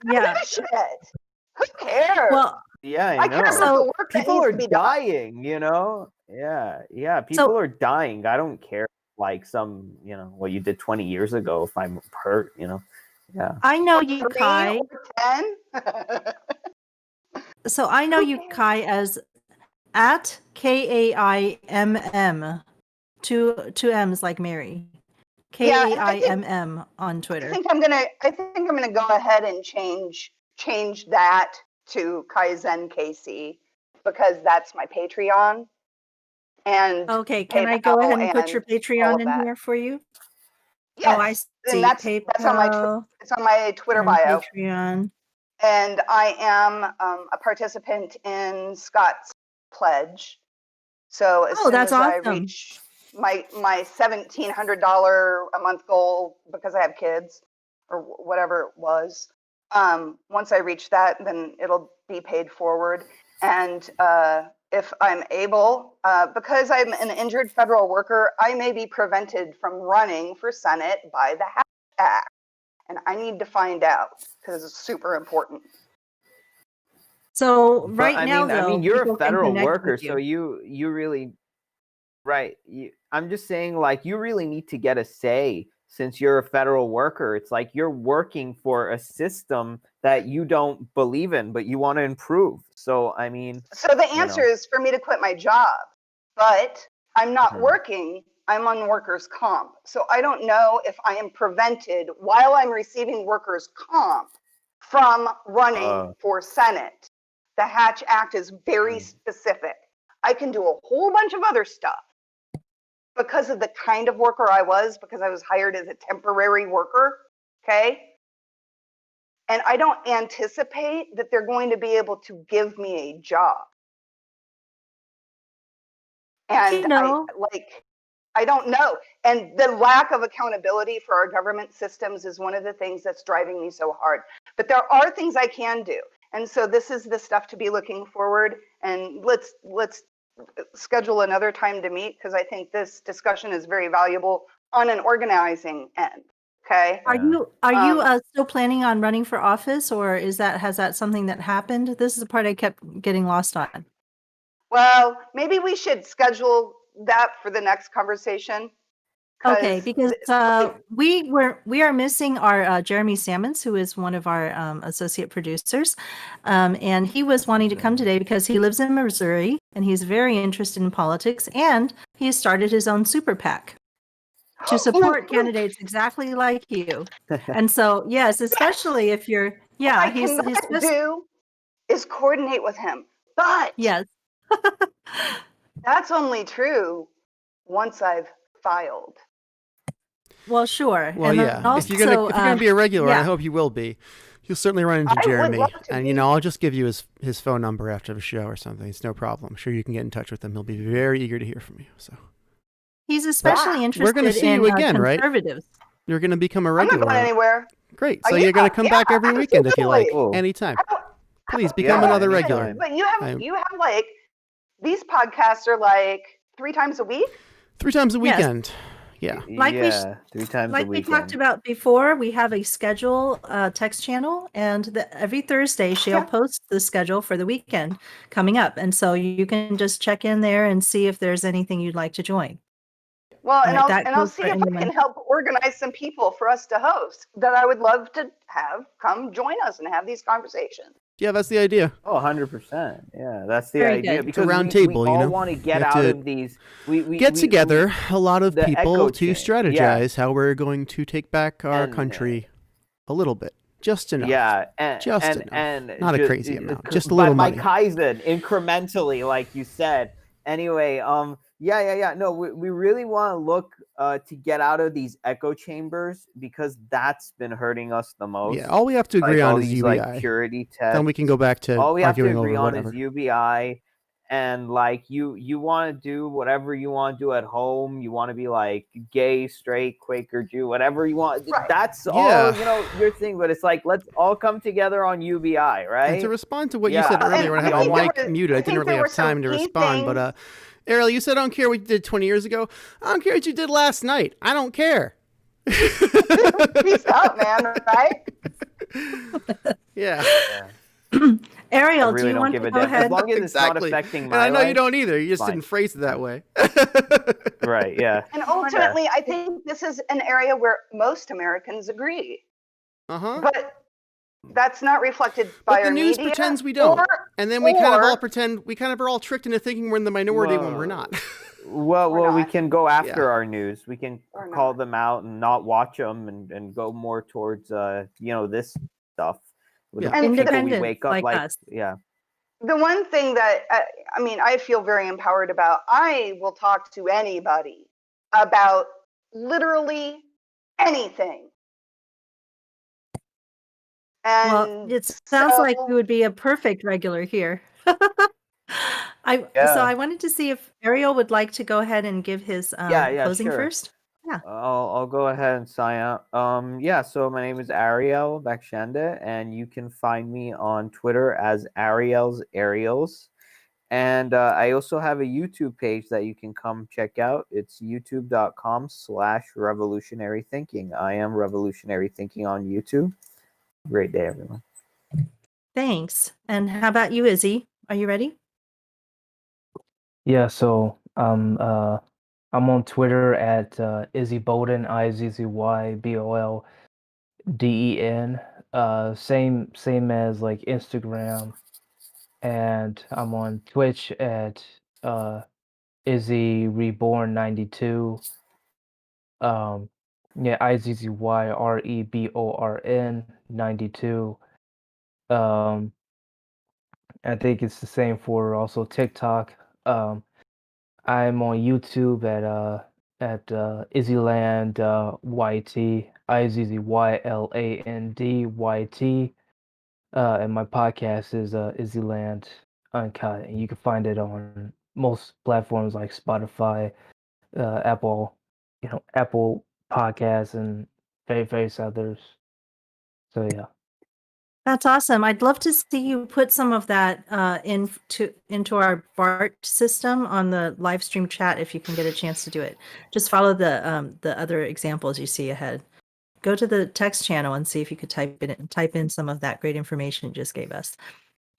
yeah. Shit. Who cares? Well, yeah, I know. So people are dying, you know? Yeah. People are dying. I don't care like some, what you did 20 years ago if I'm hurt, Yeah. I know you, Kai. 10? So I know you, Kai, as at KAIMM, two M's like Mary. KAIMM on Twitter. I think I'm gonna go ahead and change that to KaiZenKC because that's my Patreon. And okay, can I go ahead and put your Patreon in here for you? Yes, see, that's on my PayPal it's on my Twitter and bio. Patreon. And I am a participant in Scott's pledge. So as soon that's as I awesome. reach my $1,700 a month goal, because I have kids or whatever it was, once I reach that, then it'll be paid forward. And if I'm able, because I'm an injured federal worker, I may be prevented from running for Senate by the Hatch Act. And I need to find out because it's super important. So right I now, mean, though, you're people a can federal connect worker, with so you really, right? I'm just saying, like, you really need to get a say since you're a federal worker. It's like you're working for a system that you don't believe in, but you want to improve. So, I mean, so the answer is for me to quit my job, but I'm not working. I'm on workers' comp. So I don't know if I am prevented while I'm receiving workers' comp from running for Senate. The Hatch Act is very specific. I can do a whole bunch of other stuff because of the kind of worker I was, because I was hired as a temporary worker, okay? And I don't anticipate that they're going to be able to give me a job. And I don't know. And the lack of accountability for our government systems is one of the things that's driving me so hard. But there are things I can do. And so this is the stuff to be looking forward. And let's schedule another time to meet, because I think this discussion is very valuable on an organizing end. Okay. Are you still planning on running for office, or has that something that happened? This is the part I kept getting lost on. Well, maybe we should schedule that for the next conversation. Okay, because we are missing our Jeremy Sammons, who is one of our associate producers, and he was wanting to come today because he lives in Missouri and he's very interested in politics, and he started his own super PAC to support candidates exactly like you. And so, yes, especially if you're, what I cannot do is coordinate with him, but yes, that's only true once I've filed. Well, sure. Well, and yeah. Also, if you're gonna be a regular, yeah. I hope you will be. You'll certainly run into Jeremy, and I'll just give you his phone number after the show or something. It's no problem. I'm sure you can get in touch with him. He'll be very eager to hear from you. So he's especially interested. We're going to see you again, right? Conservatives. You're going to become a regular. I'm not going anywhere. Great. So you're going to come back every weekend if you like, anytime. Please become another regular. But you have like these podcasts are like 3 times a week. 3 times a weekend. Yeah. Like 3 times like a weekend. we talked about before, we have a schedule text channel, and every Thursday Shael posts the schedule for the weekend coming up, and so you can just check in there and see if there's anything you'd like to join. Well, and I'll see if I can help organize some people for us to host that I would love to have come join us and have these conversations. Yeah, that's the idea. Oh, 100%. Yeah, that's the idea. Because it's a roundtable, we all want to get out of these. We get together a lot of people to strategize how we're going to take back our country a little bit. Just enough. Yeah, and not a crazy amount. Just a little money. By Kaizen, incrementally, like you said. Anyway, yeah. No, we really want to look to get out of these echo chambers, because that's been hurting us the most. Yeah, all we have to agree on is UBI. Like purity tests. Then we can go back to all we have to arguing agree over on whatever. is UBI, and like you want to do whatever you want to do at home. You want to be like gay, straight, Quaker, Jew, whatever you want. Right. That's all your thing. But it's like, let's all come together on UBI, right? And to respond to what you said earlier, when I had my mic muted, I didn't really have time to respond. But Ariel, you said I don't care what you did 20 years ago. I don't care what you did last night. I don't care. Peace out, man. Right? Yeah. Ariel, do you want to go ahead? As long as it's not affecting my life. And I know you don't either. either. You just didn't phrase it that way. Right, yeah. And ultimately, I think this is an area where most Americans agree. Uh-huh. But that's not reflected by the news media, pretends we don't. And then we kind of all pretend, we kind of are all tricked into thinking we're in the minority when we're not. Well, we can go after our news. We can call them out and not watch them and go more towards, this stuff. Independent, we wake up like us. Yeah. The one thing that, I feel very empowered about, I will talk to anybody about literally anything. And Well, it sounds like you would be a perfect regular here. I wanted to see if Ariel would like to go ahead and give his closing sure. first. Yeah. I'll go ahead and sign up. So my name is Ariel Bakshende, and you can find me on Twitter as Ariels. And I also have a YouTube page that you can come check out. It's youtube.com/revolutionary thinking. I am Revolutionary Thinking on YouTube. Great day, everyone. Thanks. And how about you, Izzy? Are you ready? Yeah, so I'm on Twitter at Izzy Bolden, IZZYBOLDEN. Same as like Instagram, and I'm on Twitch at Izzy Reborn 92. IZZYREBORN 92. I think it's the same for also TikTok. I'm on YouTube at Izzyland YT, IZZYLAND YT. And my podcast is Izzyland Uncut, and you can find it on most platforms like Spotify, Apple, Apple Podcasts, and various others. So yeah. That's awesome. I'd love to see you put some of that into our BART system on the live stream chat if you can get a chance to do it. Just follow the other examples you see ahead. Go to the text channel and see if you could type in some of that great information you just gave us.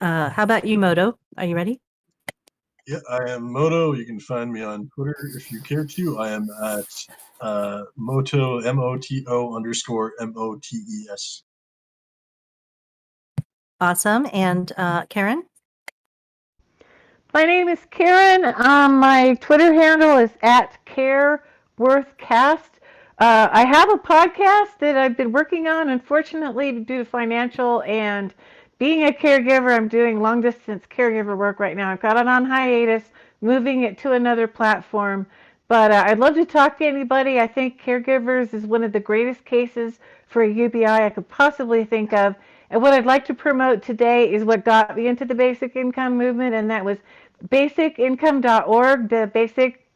How about you, Moto? Are you ready? Yeah, I am Moto. You can find me on Twitter if you care to. I am at Moto, MOTO_MOTES. Awesome. And Karen? My name is Karen. My Twitter handle is at CareWorthCast. I have a podcast that I've been working on. Unfortunately, due to financial and being a caregiver, I'm doing long distance caregiver work right now. I've got it on hiatus, moving it to another platform. But I'd love to talk to anybody. I think caregivers is one of the greatest cases for a UBI I could possibly think of. And what I'd like to promote today is what got me into the basic income movement, and that was basicincome.org, the Basic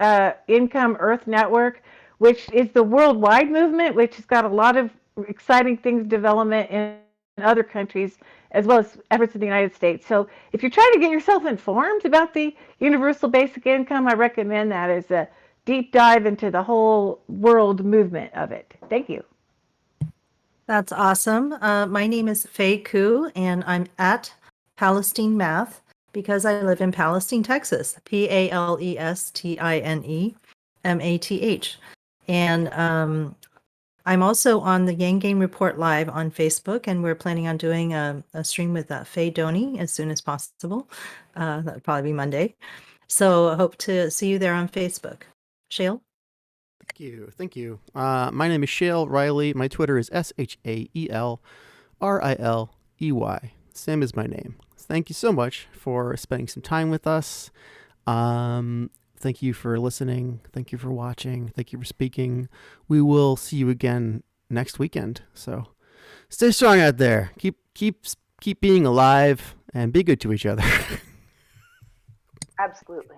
Income Earth Network, which is the worldwide movement, which has got a lot of exciting things development in other countries, as well as efforts in the United States. So if you're trying to get yourself informed about the universal basic income, I recommend that as a deep dive into the whole world movement of it. Thank you. That's awesome. My name is Faye Koo, and I'm at Palestine Math because I live in Palestine, Texas. PALESTINE MATH. And I'm also on the Yang Gang Report Live on Facebook, and we're planning on doing a stream with Faye Doney as soon as possible. That would probably be Monday. So I hope to see you there on Facebook. Shael? Thank you. My name is ShaelRiley. My Twitter is ShaelRiley. Sam is my name. Thank you so much for spending some time with us. Thank you for listening. Thank you for watching. Thank you for speaking. We will see you again next weekend. So stay strong out there. Keep being alive and be good to each other. Absolutely.